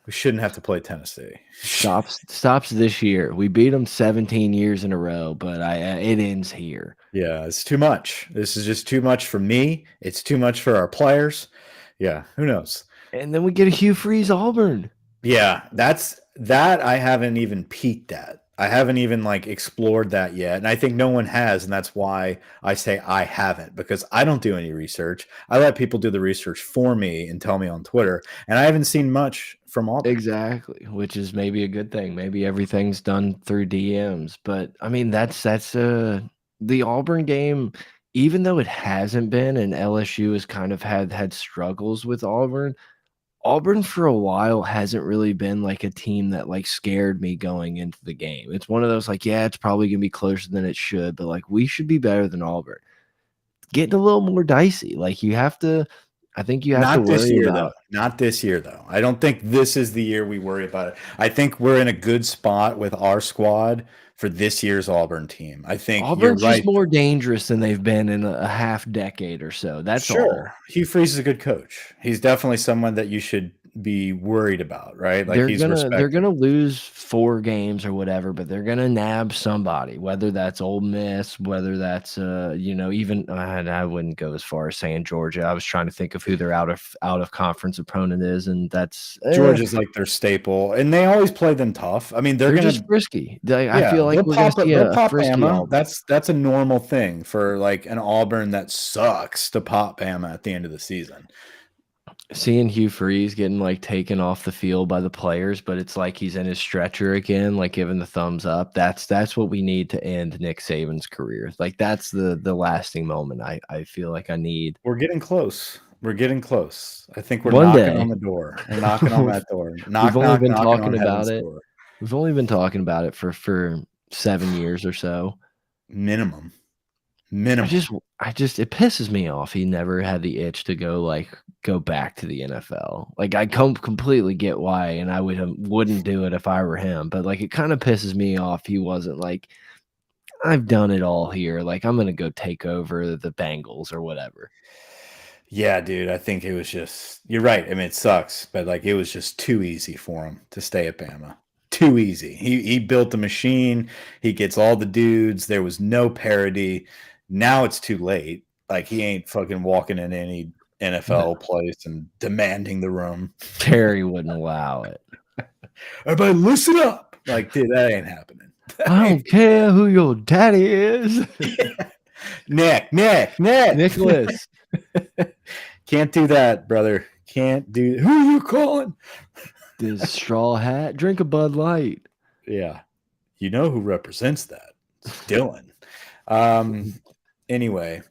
We shouldn't have to play Tennessee. Stops this year. We beat them 17 years in a row, but it ends here. Yeah, it's too much. This is just too much for me. It's too much for our players. Yeah, who knows? And then we get a Hugh Freeze Auburn. Yeah, that I haven't even peeked at. I haven't even like explored that yet. And I think no one has, and that's why I say I haven't because I don't do any research. I let people do the research for me and tell me on Twitter, and I haven't seen much from Auburn. Exactly, which is maybe a good thing. Maybe everything's done through DMs, but I mean that's the Auburn game, even though it hasn't been, and LSU has kind of had struggles with Auburn. Auburn for a while hasn't really been like a team that like scared me going into the game. It's one of those like, yeah, it's probably gonna be closer than it should, but like we should be better than Auburn. Getting a little more dicey. Like you have to, I think you have to Not this worry year, though. about Not this year, though. I don't think this is the year we worry about it. I think we're in a good spot with our squad for this year's Auburn team. I think you're Auburn's just right. more dangerous than they've been in a half decade or so. That's Sure. all. Hugh Freeze is a good coach. He's definitely someone that you should be worried about, right? Like he's They're respected. gonna lose 4 games or whatever, but they're gonna nab somebody, whether that's Ole Miss, whether that's even I wouldn't go as far as saying Georgia. I was trying to think of who their out of conference opponent is, and that's Georgia's like their staple, and they always play them tough. I mean, they're they're gonna just frisky. I yeah, feel like we're gonna see they'll a pop frisky Bama. Auburn. That's a normal thing for like an Auburn that sucks to pop Bama at the end of the season. Seeing Hugh Freeze getting like taken off the field by the players, but it's like he's in his stretcher again, like giving the thumbs up. That's what we need to end Nick Saban's career. Like that's the lasting moment I feel like I need. We're getting close. We're getting close. I think we're One knocking day. on the door. We're knocking on that door. We've Knock, only knock, been knocking talking on about heaven's it. door. We've only been talking about it for 7 years or so. Minimum. I Minimum. just it pisses me off. He never had the itch to go back to the NFL. Like I completely get why, and I wouldn't do it if I were him. But like it kind of pisses me off. He wasn't like, I've done it all here. Like I'm gonna go take over the Bengals or whatever. Yeah, dude. I think it was just you're right. I mean, it sucks, but like it was just too easy for him to stay at Bama. Too easy. He built the machine. He gets all the dudes. There was no parity. Now it's too late. Like he ain't fucking walking in any No, NFL place and demanding the room. Terry wouldn't allow it. Everybody, listen up. Like, dude, that ain't happening. I don't care who your daddy is. Nick. Nicholas. Can't do that, brother. Can't do. Who are you calling? This straw hat. Drink a Bud Light. Yeah, you know who represents that? It's Dylan. Anyway,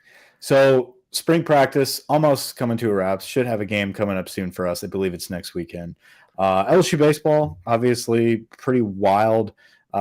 so spring practice almost coming to a wrap. Should have a game coming up soon for us. I believe it's next weekend. LSU baseball, obviously, pretty wild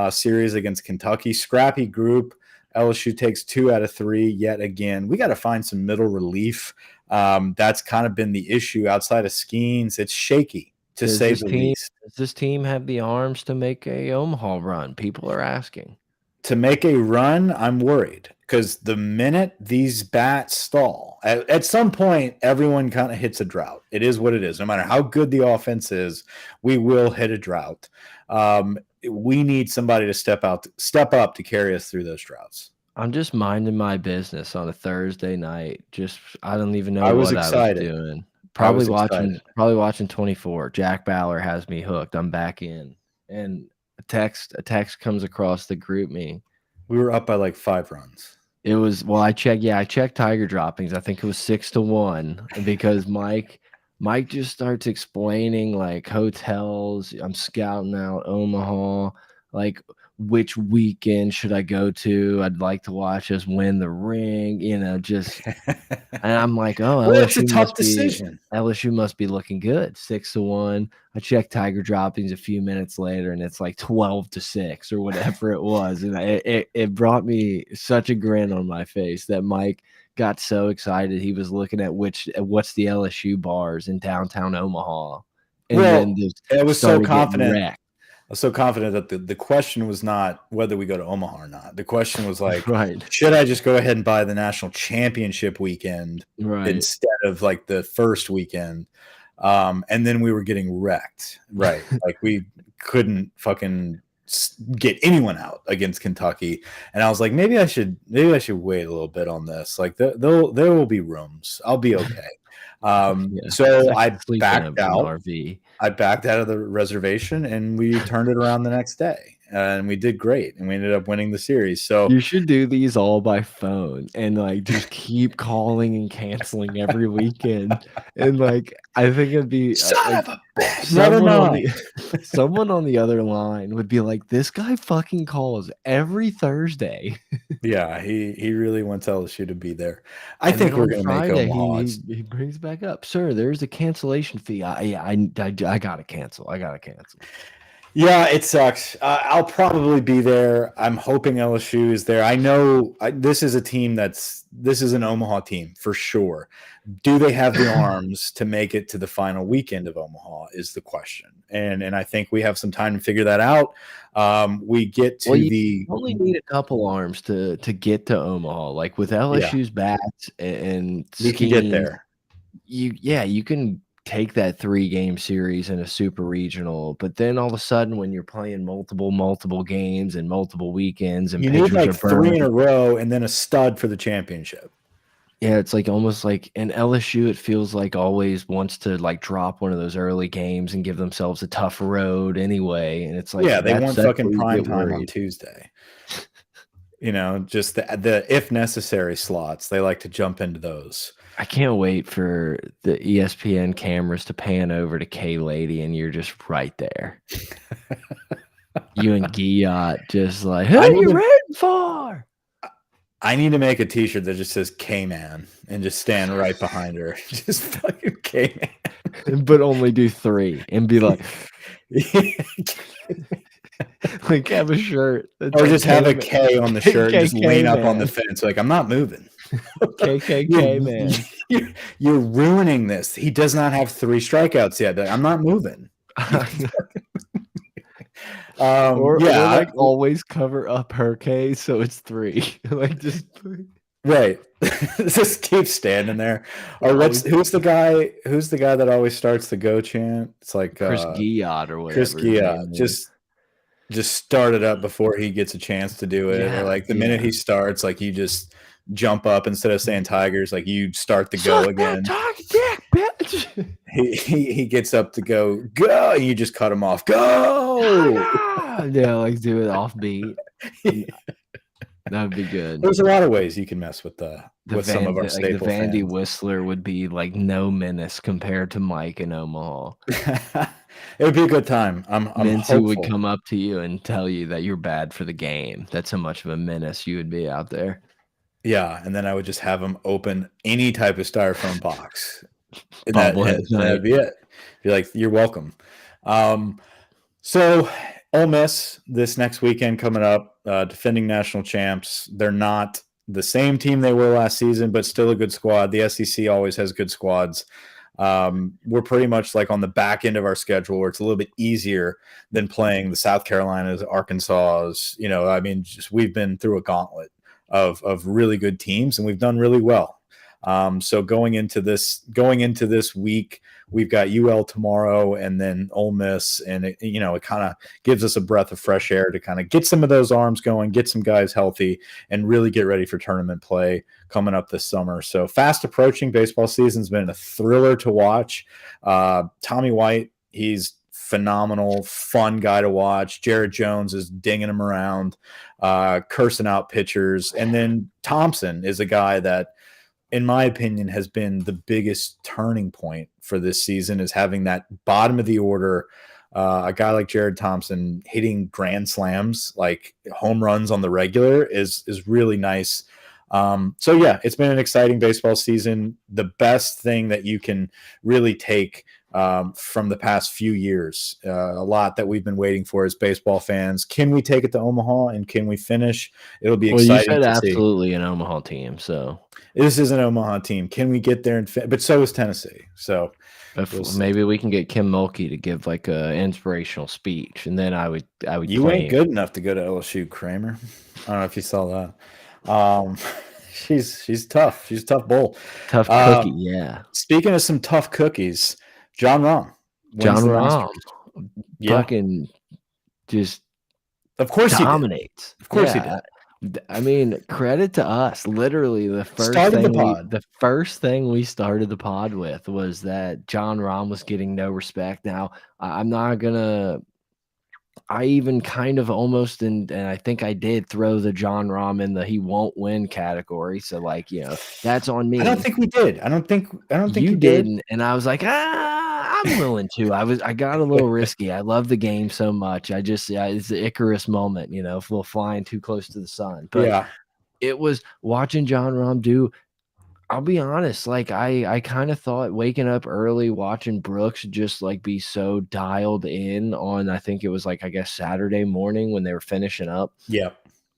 series against Kentucky. Scrappy group. LSU takes 2 out of 3 yet again. We got to find some middle relief. That's kind of been the issue outside of Skeens. It's shaky, to say the least. Does this team have the arms to make a Omaha run? People are asking. To make a run, I'm worried because the minute these bats stall, at some point, everyone kind of hits a drought. It is what it is. No matter how good the offense is, we will hit a drought. We need somebody to step up to carry us through those droughts. I'm just minding my business on a Thursday night. Just I don't even know I was what I was excited. doing. was excited. Probably watching 24. Jack Bauer has me hooked. I'm back in. And a text comes across the group me. We were up by like 5 runs. It was I checked Tiger droppings. I think it was 6-1 because Mike just starts explaining like hotels. I'm scouting out Omaha, like which weekend should I go to? I'd like to watch us win the ring, just and I'm like, oh, Well, it's a tough decision. LSU must be looking good. 6-1. I checked Tiger droppings a few minutes later, and it's like 12-6 or whatever it was, and it brought me such a grin on my face that Mike got so excited he was looking at what's the LSU bars in downtown Omaha, and then just I was so confident. Wrecked. I was so confident that the question was not whether we go to Omaha or not. The question was like, right, should I just go ahead and buy the national championship weekend instead of like the first weekend? And then we were getting wrecked, right? Like we couldn't fucking get anyone out against Kentucky, and I was like, maybe I should wait a little bit on this. Like there will be rooms. I'll be okay. So I backed out. I backed out of the reservation, and we turned it around the next day, and we did great, and we ended up winning the series. So you should do these all by phone and like just keep calling and canceling every weekend, and like I think it'd be of a bitch. Someone on the other line would be like, this guy fucking calls every Thursday. Yeah, he really wants LSU to be there. I think we're going to make Omaha. He brings back up, sir, there's a cancellation fee. I gotta cancel. Yeah, it sucks. I'll probably be there. I'm hoping LSU is there. I know this is a team this is an Omaha team for sure. Do they have the arms to make it to the final weekend of Omaha is the question. And I think we have some time to figure that out. We get to you only need a couple arms to get to Omaha. Like with LSU's bats and you can get there. You can take that 3-game series in a super regional, but then all of a sudden when you're playing multiple games and multiple weekends and you need like 3 in a row and then a stud for the championship. Yeah, it's like almost like in LSU, it feels like always wants to like drop one of those early games and give themselves a tough road anyway. And it's like, yeah, they want fucking prime time on Tuesday. Just the if necessary slots. They like to jump into those. I can't wait for the ESPN cameras to pan over to K-Lady and you're just right there. You and Guillot just like, who are you rooting for? I need to make a t-shirt that just says K-Man and just stand right behind her. Just fucking K-Man. But only do 3 and be like, like have a shirt. Or just have a K on the shirt and just lean up on the fence. Like, I'm not moving. KKK, man. You're ruining this. He does not have 3 strikeouts yet. I'm not moving. Or like always cover up her K, so it's 3. Like just right. Just keep standing there. Or who's the guy that always starts the go chant? It's like Chris Guillot or whatever. Chris Guillot. Just start it up before he gets a chance to do it. Or like the minute he starts, like you just jump up instead of saying Tigers, like you start the go again. Dick, bitch. He gets up to go, and you just cut him off. Go! Yeah, like do it offbeat. That'd be good. There's a lot of ways you can mess with some of our staple the Vandy fans. Whistler would be like no menace compared to Mike in Omaha. It would be a good time. I'm Mincy would come up to you and tell you that you're bad for the game. That's how much of a menace you would be out there. Yeah, and then I would just have him open any type of styrofoam box. And that'd be it. Be like, you're welcome. So Ole Miss this next weekend coming up, defending national champs. They're not the same team they were last season, but still a good squad. The SEC always has good squads. We're pretty much like on the back end of our schedule where it's a little bit easier than playing the South Carolinas, Arkansas. We've been through a gauntlet of really good teams, and we've done really well. So going into this week, we've got UL tomorrow and then Ole Miss, and it kind of gives us a breath of fresh air to kind of get some of those arms going, get some guys healthy, and really get ready for tournament play coming up this summer. So fast approaching. Baseball season's been a thriller to watch. Tommy White, he's phenomenal, fun guy to watch. Jared Jones is dinging him around, cursing out pitchers. And then Thompson is a guy that, in my opinion, has been the biggest turning point for this season, is having that bottom of the order, a guy like Jared Thompson hitting grand slams, like home runs on the regular, is really nice. So yeah, it's been an exciting baseball season. The best thing that you can really take from the past few years, a lot that we've been waiting for as baseball fans. Can we take it to Omaha, and can we finish? It'll be exciting. Well, you said to absolutely see. an Omaha team, so This is an Omaha team. Can we get there? But so is Tennessee. So maybe we can get Kim Mulkey to give like a inspirational speech, and then I would. You ain't good enough to go to LSU, Kramer. I don't know if you saw that. She's tough. She's a tough bull. Tough cookie, yeah. Speaking of some tough cookies, John Rahm. John Rahm, fucking just of course dominates. Of course he did. I mean, credit to us. Literally, the first thing we started the pod with was that John Rahm was getting no respect. Now, I'm not gonna. I even kind of almost and I think I did throw the John Rahm in the he won't win category. So like, that's on me. I don't think we did. I don't think you didn't. And I was like, I'm willing to. I got a little risky. I love the game so much. It's the Icarus moment, if we're flying too close to the sun. But yeah, it was watching John Rahm do. I'll be honest, like I kind of thought waking up early watching Brooks just like be so dialed in on, I think it was like, I guess Saturday morning when they were finishing up. Yeah.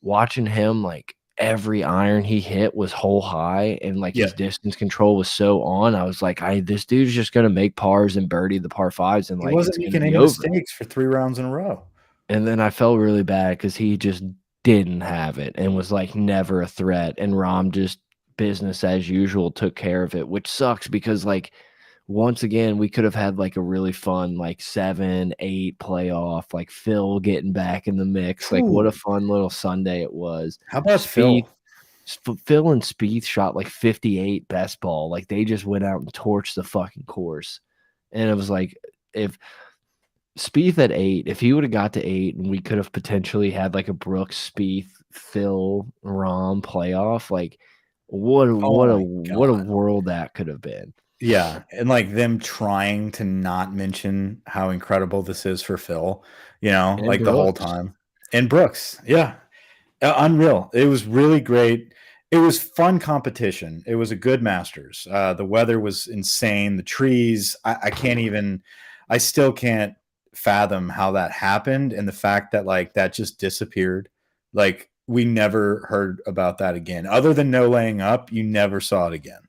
Watching him, like every iron he hit was hole high, and like his distance control was so on. I was like, this dude's just gonna make pars and birdie the par fives, and he wasn't making any mistakes for 3 rounds in a row. And then I felt really bad because he just didn't have it and was like never a threat, and Rahm just business as usual took care of it, which sucks because like once again we could have had like a really fun like 7-8 playoff, like Phil getting back in the mix. Like what a fun little Sunday it was. How about Phil and Spieth shot like 58 best ball. Like they just went out and torched the fucking course, and it was like, if Spieth at 8, if he would have got to 8, and we could have potentially had like a Brooks, Spieth, Phil, Rahm playoff, like what a world that could have been. Yeah, and like them trying to not mention how incredible this is for Phil, and like Brooks. The whole time. And Brooks, yeah. Unreal. It was really great. It was fun competition. It was a good Masters. The weather was insane. The trees, I still can't fathom how that happened, and the fact that like that just disappeared. Like we never heard about that again. Other than no laying up, you never saw it again.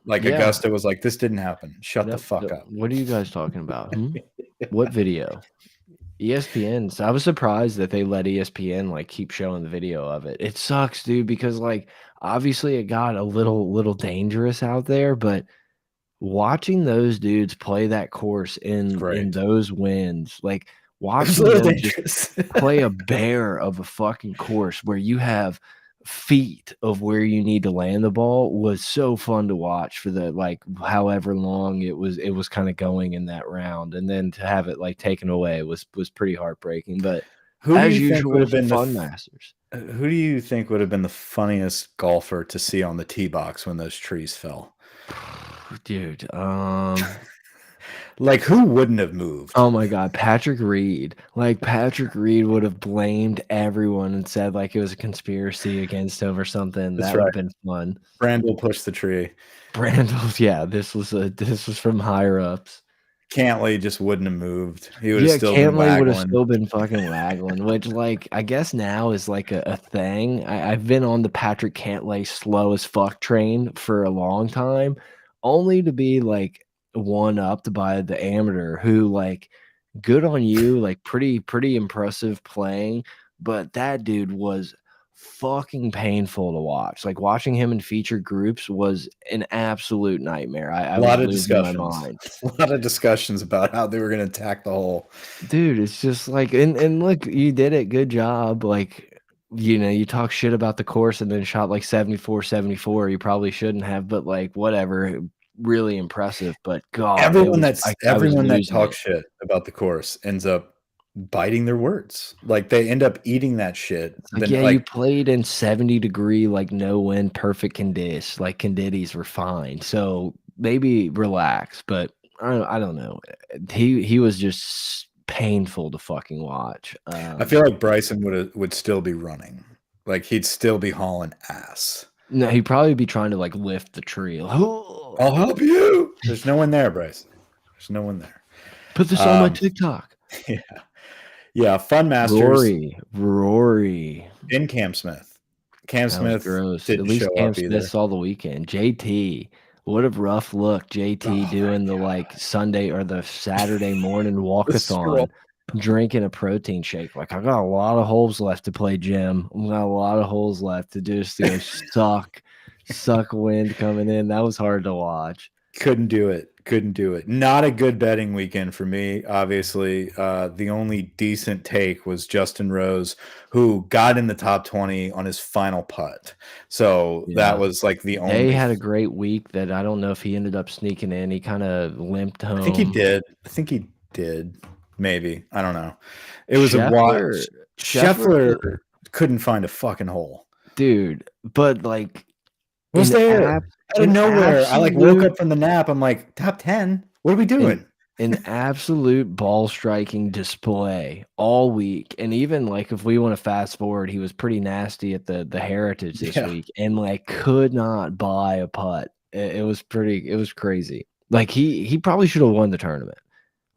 Like Augusta was like, this didn't happen. Shut the fuck up. What are you guys talking about? What video? ESPN. So I was surprised that they let ESPN like keep showing the video of it. It sucks, dude, because like obviously it got a little dangerous out there, but watching those dudes play that course in those winds, like watching them just play a bear of a fucking course where you have feet of where you need to land the ball, was so fun to watch for the like however long it was kind of going in that round, and then to have it like taken away was pretty heartbreaking. But as usual, would have been fun Masters. Who do you think would have been the funniest golfer to see on the tee box when those trees fell? Dude, like who wouldn't have moved? Oh my God, Patrick Reed. Like Patrick Reed would have blamed everyone and said like it was a conspiracy against him or something. That would have been fun. Brandel pushed the tree. Brandel, yeah, this was from higher ups. Cantlay just wouldn't have moved. He would have still been waggling. Cantlay would have still been fucking waggling, which like I guess now is like a thing. I've been on the Patrick Cantlay slow as fuck train for a long time, only to be like one-upped by the amateur, who like good on you, like pretty impressive playing, but that dude was fucking painful to watch. Like watching him in featured groups was an absolute nightmare. I A was lot of losing my discussions. mind. A lot of discussions about how they were gonna attack the hole. Dude, it's just like and look, you did it. Good job. Like, you talk shit about the course and then shot like 74, 74. You probably shouldn't have, but like whatever. Really impressive. But God, I was Everyone that losing talks it. shit about the course ends up biting their words. Like, they end up eating that shit. It's like, Then, yeah, you like, played in 70-degree, like no wind, perfect conditions. Like conditions were fine. So maybe relax, but I don't know. He was just painful to fucking watch. I feel like Bryson would still be running. Like, he'd still be hauling ass. No, he'd probably be trying to like lift the tree. Like, I'll help you. There's no one there, Bryson. There's no one there. put this on my TikTok. Yeah. Yeah, fun Masters Rory. in Cam Smith. Cam That was Smith gross. At didn't least show Cam up Smith either. saw the weekend. JT, what a rough look. JT Oh my doing the like Sunday or the Saturday morning The scroll. walkathon, drinking a protein shake. Like, I got a lot of holes left to play, Jim. I got a lot of holes left to just to go suck wind coming in. That was hard to watch. Couldn't do it. Couldn't do it. Not a good betting weekend for me, obviously. The only decent take was Justin Rose, who got in the top 20 on his final putt. So that Yeah. was like the They only. had a great week that I don't know if he ended up sneaking in. He kind of limped home. I think he did. I think he did. Maybe. I don't know. It was a Scheffler, Scheffler couldn't find a fucking hole. Dude, but like Was there out of nowhere? I like woke up from the nap. I'm like, top 10. What are we doing? An absolute ball striking display all week. And even like if we want to fast forward, he was pretty nasty at the Heritage this week and like could not buy a putt. It was crazy. Like he probably should have won the tournament.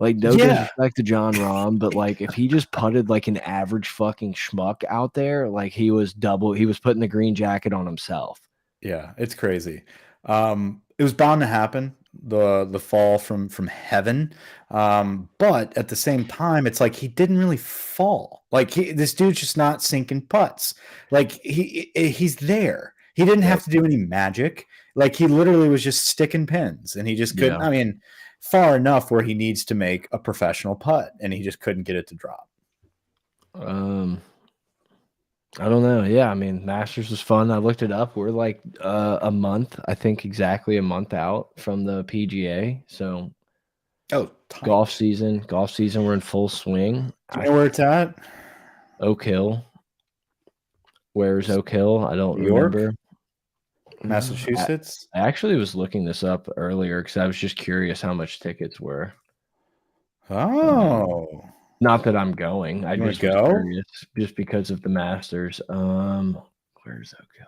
Like, no disrespect to John Rahm, but like if he just putted like an average fucking schmuck out there, like he was putting the green jacket on himself. Yeah, it's crazy. It was bound to happen, the fall from heaven. But at the same time, it's like he didn't really fall. Like this dude's just not sinking putts. Like he's there. He didn't have to do any magic. Like he literally was just sticking pins, and he just couldn't. Yeah. I mean, far enough where he needs to make a professional putt, and he just couldn't get it to drop. I don't know. Yeah, I mean, Masters was fun. I looked it up. We're like a month, I think exactly a month out from the PGA. So golf season, we're in full swing. Do you know where it's at? Oak Hill. Where's Oak Hill? I don't remember. Massachusetts? I actually was looking this up earlier because I was just curious how much tickets were. Oh. Not that I'm going. I just was go? curious just because of the Masters. Where's Oak Hill?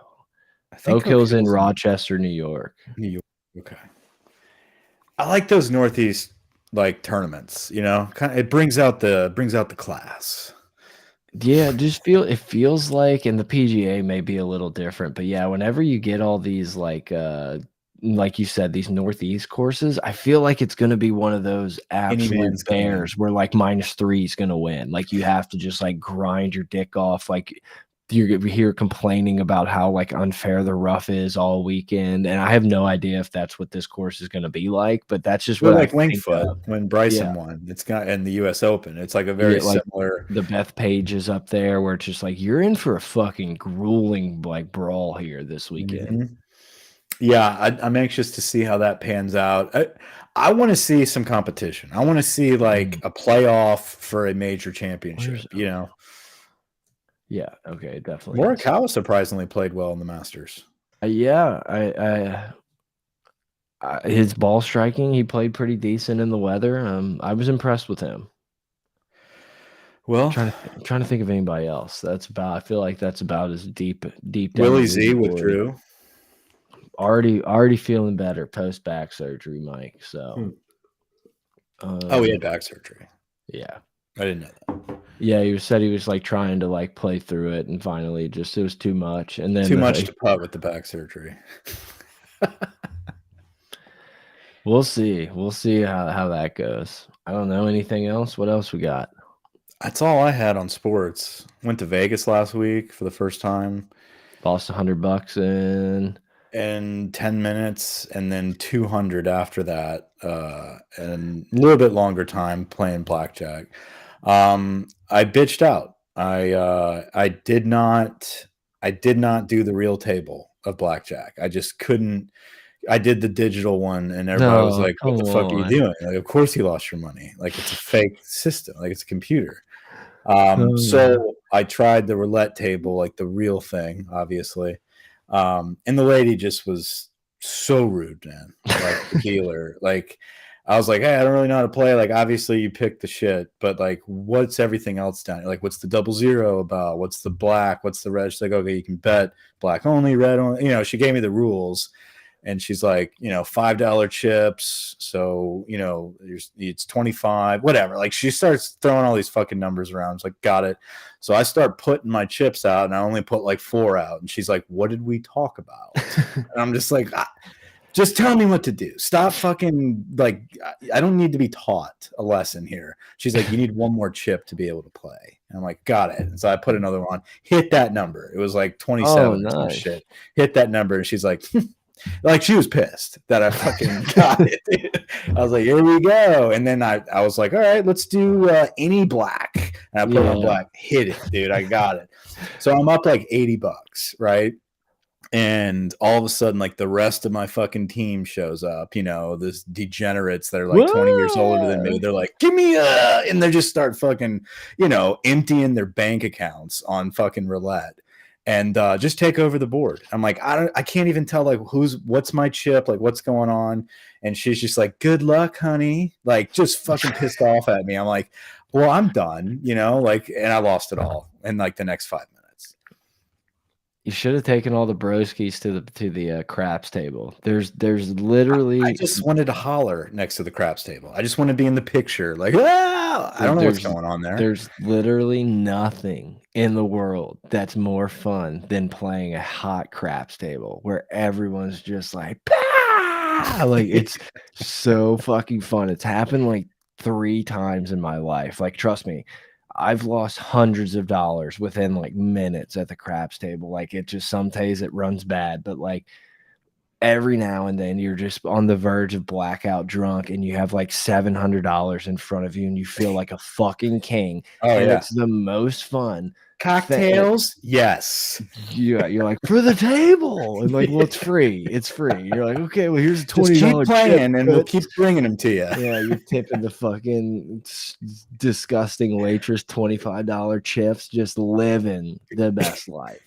I think Oak Hill's in Rochester, New York. New York. Okay. I like those Northeast like tournaments, you know? It brings out the class. Yeah, it feels like, and the PGA may be a little different, but yeah, whenever you get all these like you said, these Northeast courses, I feel like it's going to be one of those absolute bears where like -3 is going to win. Like you have to just like grind your dick off. Like you're here complaining about how like unfair the rough is all weekend, and I have no idea if that's what this course is going to be like, but that's just what like Linkfoot when Bryson won. It's got in the U.S. Open. It's like a very similar. The Beth Page is up there, where it's just like you're in for a fucking grueling like brawl here this weekend. Yeah, I'm anxious to see how that pans out. I want to see some competition. I want to see like a playoff for a major championship. You know. Yeah. Okay. Definitely. Morikawa surprisingly played well in the Masters. Yeah. His ball striking, he played pretty decent in the weather. I was impressed with him. Well, I'm trying to think of anybody else. I feel like that's about as deep down. Willie Z withdrew. Already feeling better post back surgery, Mike. So. He had back surgery. Yeah. I didn't know that. Yeah, he said he was like trying to like play through it, and finally it was too much. And then too much to putt with the back surgery. We'll see. We'll see how that goes. I don't know anything else. What else we got? That's all I had on sports. Went to Vegas last week for the first time Lost $100 in 10 minutes and then 200 after that, and a little bit longer time playing blackjack. I bitched out. I did not do the real table of blackjack. I just couldn't. I did the digital one, and everybody was No, like, "What come the fuck are you on. doing?" Like, of course you lost your money. Like, it's a fake system. Like, it's a computer. Oh. So I tried the roulette table, like the real thing, obviously. And the lady just was so rude, man. Like the dealer, like I was like, hey, I don't really know how to play. Like, obviously you picked the shit, but like, what's everything else down? Like, what's the 00 about? What's the black? What's the red? She's like, okay, you can bet black only, red only. You know, she gave me the rules. And she's like, $5 chips. So, it's 25, whatever. Like, she starts throwing all these fucking numbers around. It's like, got it. So I start putting my chips out, and I only put like 4 out. And she's like, what did we talk about? And I'm just like, just tell me what to do. Stop fucking, like, I don't need to be taught a lesson here. She's like, you need one more chip to be able to play. And I'm like, got it. And so I put another one, hit that number. It was like 27 or some nice. shit. Hit that number. And she's like, like, she was pissed that I fucking got it. Dude. I was like, here we go. And then I was like, all right, let's do any black. And I put on black, hit it, dude. I got it. So I'm up like $80, right? And all of a sudden, like, the rest of my fucking team shows up, this degenerates that are like 20 years older than me. They're like, give me and they just start fucking, emptying their bank accounts on fucking roulette. And just take over the board. I'm like, I can't even tell, like, what's my chip, like, what's going on. And she's just like, good luck, honey. Like, just fucking pissed off at me. I'm like, well, I'm done, like, and I lost it all in like the next 5 minutes. You should have taken all the broskies to the craps table. There's literally. I just wanted to holler next to the craps table. I just want to be in the picture, like, I don't know what's going on there. There's literally nothing in the world that's more fun than playing a hot craps table where everyone's just like, bah! Like, it's so fucking fun. It's happened like 3 times in my life. Like, trust me, I've lost hundreds of dollars within like minutes at the craps table. Like, it just, some days it runs bad, but like every now and then you're just on the verge of blackout drunk and you have like $700 in front of you and you feel like a fucking king. And it's the most fun. Cocktails, yes. Yeah, you're like, for the table, and like, well, it's free. It's free. You're like, okay, well, here's a $20 just keep playing, chip, and we'll keep bringing them to you. Yeah, you're tipping the fucking disgusting waitress $25 chips, just living the best life.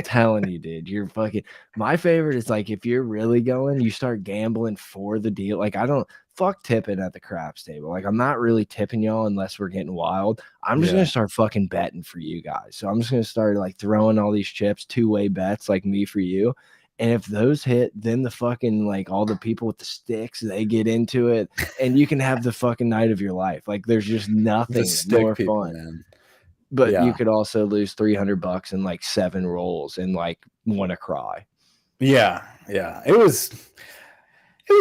Telling you, dude, you're fucking. My favorite is like, if you're really going, you start gambling for the deal. Like, I don't fuck tipping at the craps table. Like, I'm not really tipping y'all unless we're getting wild. I'm just gonna start fucking betting for you guys. So I'm just gonna start like throwing all these chips, 2-way bets, like me for you. And if those hit, then the fucking, like, all the people with the sticks, they get into it, and you can have the fucking night of your life. Like, there's just nothing more fun. Man. But you could also lose $300 in like 7 rolls and like want to cry. Yeah. It was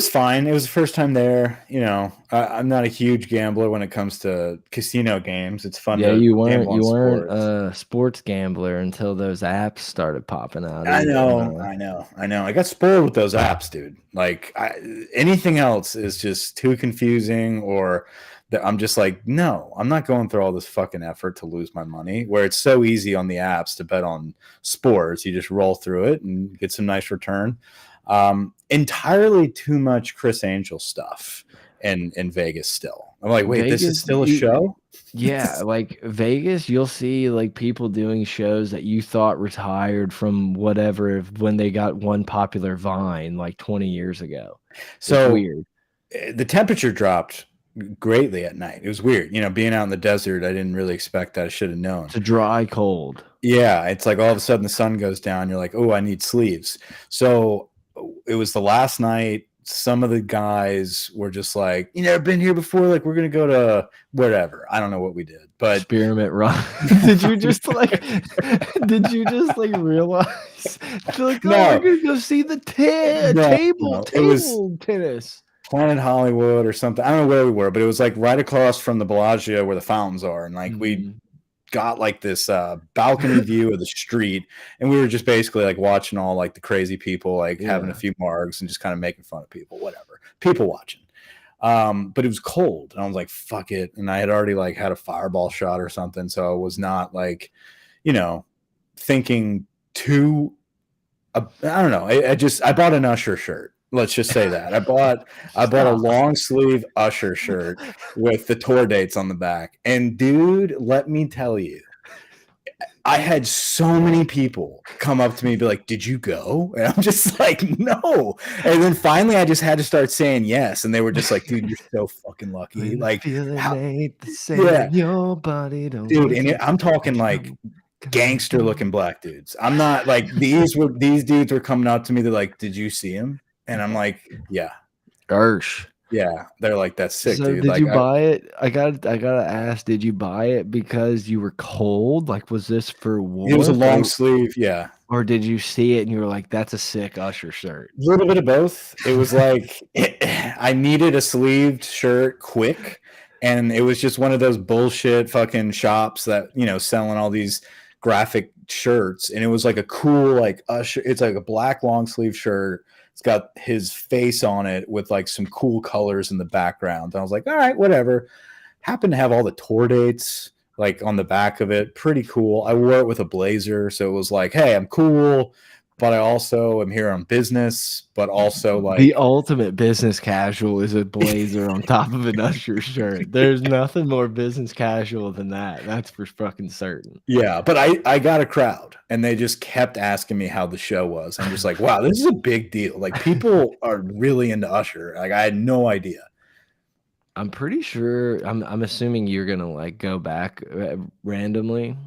fine. It was the first time there. I'm not a huge gambler when it comes to casino games. It's fun. Yeah, you weren't a sports gambler until those apps started popping out. I know. I got spoiled with those apps, dude. Like, anything else is just too confusing, or that I'm just like, no, I'm not going through all this fucking effort to lose my money, where it's so easy on the apps to bet on sports. You just roll through it and get some nice return. Entirely too much Chris Angel stuff in Vegas still. I'm like, wait, Vegas, this is still a show? Yeah, like Vegas, you'll see like people doing shows that you thought retired from whatever when they got one popular Vine like 20 years ago. So it's weird. The temperature dropped greatly at night. It was weird. Being out in the desert, I didn't really expect that. I should have known. It's a dry cold. Yeah, it's like all of a sudden the sun goes down. You're like, oh, I need sleeves. So it was the last night. Some of the guys were just like, you never been here before? Like, we're going to go to whatever. I don't know what we did, but Spearmint Rock. Did you just like realize like, no, we're going to go see the table tennis? Planet Hollywood or something. I don't know where we were, but it was like right across from the Bellagio where the fountains are, and like we got like this balcony view of the street, and we were just basically like watching all like the crazy people like having a few margs and just kind of making fun of people, whatever, people watching. But it was cold, and I was like, fuck it. And I had already like had a fireball shot or something, so I was not like, thinking too. I don't know. I bought an Usher shirt. Let's just say that I bought a long sleeve Usher shirt with the tour dates on the back. And dude, let me tell you, I had so many people come up to me and be like, "Did you go?" And I'm just like, "No." And then finally, I just had to start saying yes, and they were just like, "Dude, you're so fucking lucky." Like, ain't the same. Your body don't. Dude, and I'm talking like gangster looking black dudes. I'm not like these dudes were coming up to me. They're like, "Did you see him?" And I'm like, "Yeah." Gersh. Yeah. They're like, "That's sick, So dude." did Like, you buy it? I gotta ask, did you buy it because you were cold? Like, was this for war? It was a long sleeve, yeah. Or did you see it and you were like, that's a sick Usher shirt? A little bit of both. It was like I needed a sleeved shirt quick, and it was just one of those bullshit fucking shops that, selling all these graphic shirts, and it was like a cool like Usher. It's like a black long sleeve shirt. It's got his face on it with like some cool colors in the background. And I was like, all right, whatever. Happened to have all the tour dates like on the back of it. Pretty cool. I wore it with a blazer, so it was like, hey, I'm cool, but I also am here on business, but also like the ultimate business casual is a blazer on top of an Usher shirt. There's nothing more business casual than that. That's for fucking certain. Yeah, but I got a crowd, and they just kept asking me how the show was. I'm just like, wow, this is a big deal. Like, people are really into Usher. Like, I had no idea. I'm pretty sure. I'm assuming you're gonna like go back randomly.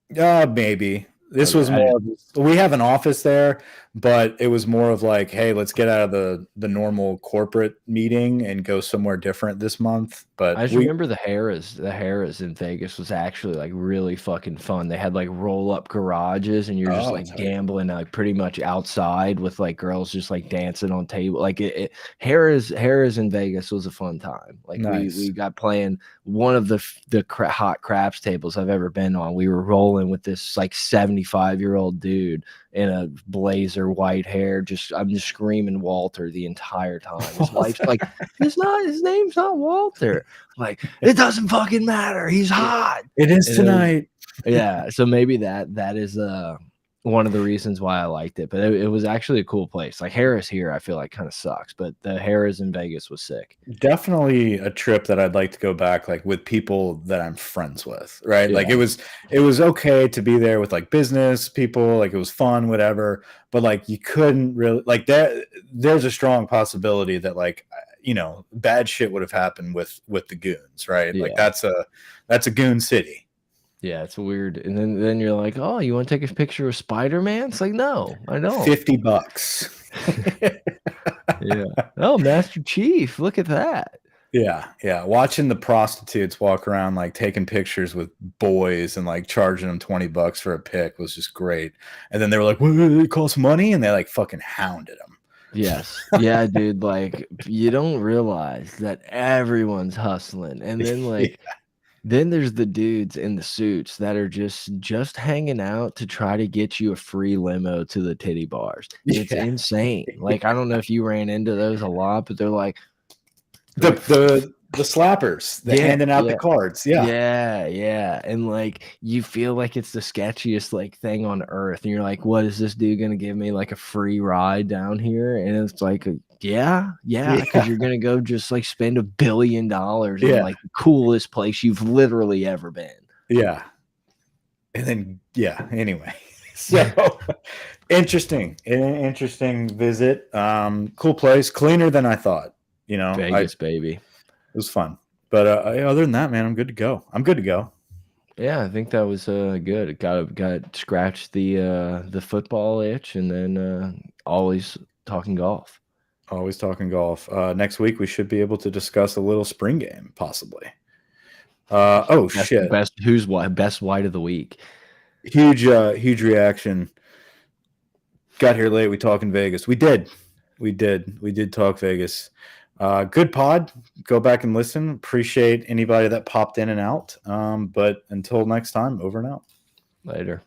Maybe. This was more of, we have an office there, but it was more of like, hey, let's get out of the normal corporate meeting and go somewhere different this month. But I just remember the Harrah's in Vegas was actually like really fucking fun. They had like roll up garages, and you're just like gambling like pretty much outside with like girls just like dancing on table. Like Harrah's in Vegas was a fun time. Like we got playing one of the hot craps tables I've ever been on. We were rolling with this like 75-year-old dude in a blazer, white hair. I'm just screaming Walter the entire time. His wife's like, his name's not Walter. Like, it doesn't fucking matter. He's hot. It is tonight. Yeah. So maybe that is one of the reasons why I liked it. But it was actually a cool place. Like Harrah's here, I feel like kind of sucks, but the Harrah's in Vegas was sick. Definitely a trip that I'd like to go back, like with people that I'm friends with, right? Yeah. Like it was okay to be there with like business people, like it was fun, whatever. But like you couldn't really like there's a strong possibility that like bad shit would have happened with the goons, right? Yeah. Like that's a goon city. Yeah, it's weird. And then you're like, oh, you want to take a picture of Spider-Man? It's like, no, I don't. $50. Yeah. Oh, Master Chief, look at that. Yeah, yeah. Watching the prostitutes walk around like taking pictures with boys and like charging them $20 for a pic was just great. And then they were like, well, it costs money, and they like fucking hounded them. Yes. Yeah, dude. Like, you don't realize that everyone's hustling. And then like then there's the dudes in the suits that are just hanging out to try to get you a free limo to the titty bars. It's insane. Like, I don't know if you ran into those a lot, but they're like the slappers, handing out the cards. Yeah. And like you feel like it's the sketchiest like thing on earth. And you're like, what is this dude gonna give me like a free ride down here? And it's like yeah, because you're gonna go just like spend $1 billion in like the coolest place you've literally ever been. Yeah. And then anyway. So interesting visit. Cool place, cleaner than I thought. Vegas, baby. It was fun. But other than that, man, I'm good to go. Yeah, I think that was good. Got scratched the football itch, and then always talking golf. Always talking golf. Next week we should be able to discuss a little spring game, possibly. Shit! Best white of the week. Huge reaction. Got here late. We talk in Vegas. We did talk Vegas. Good pod. Go back and listen. Appreciate anybody that popped in and out. But until next time, over and out. Later.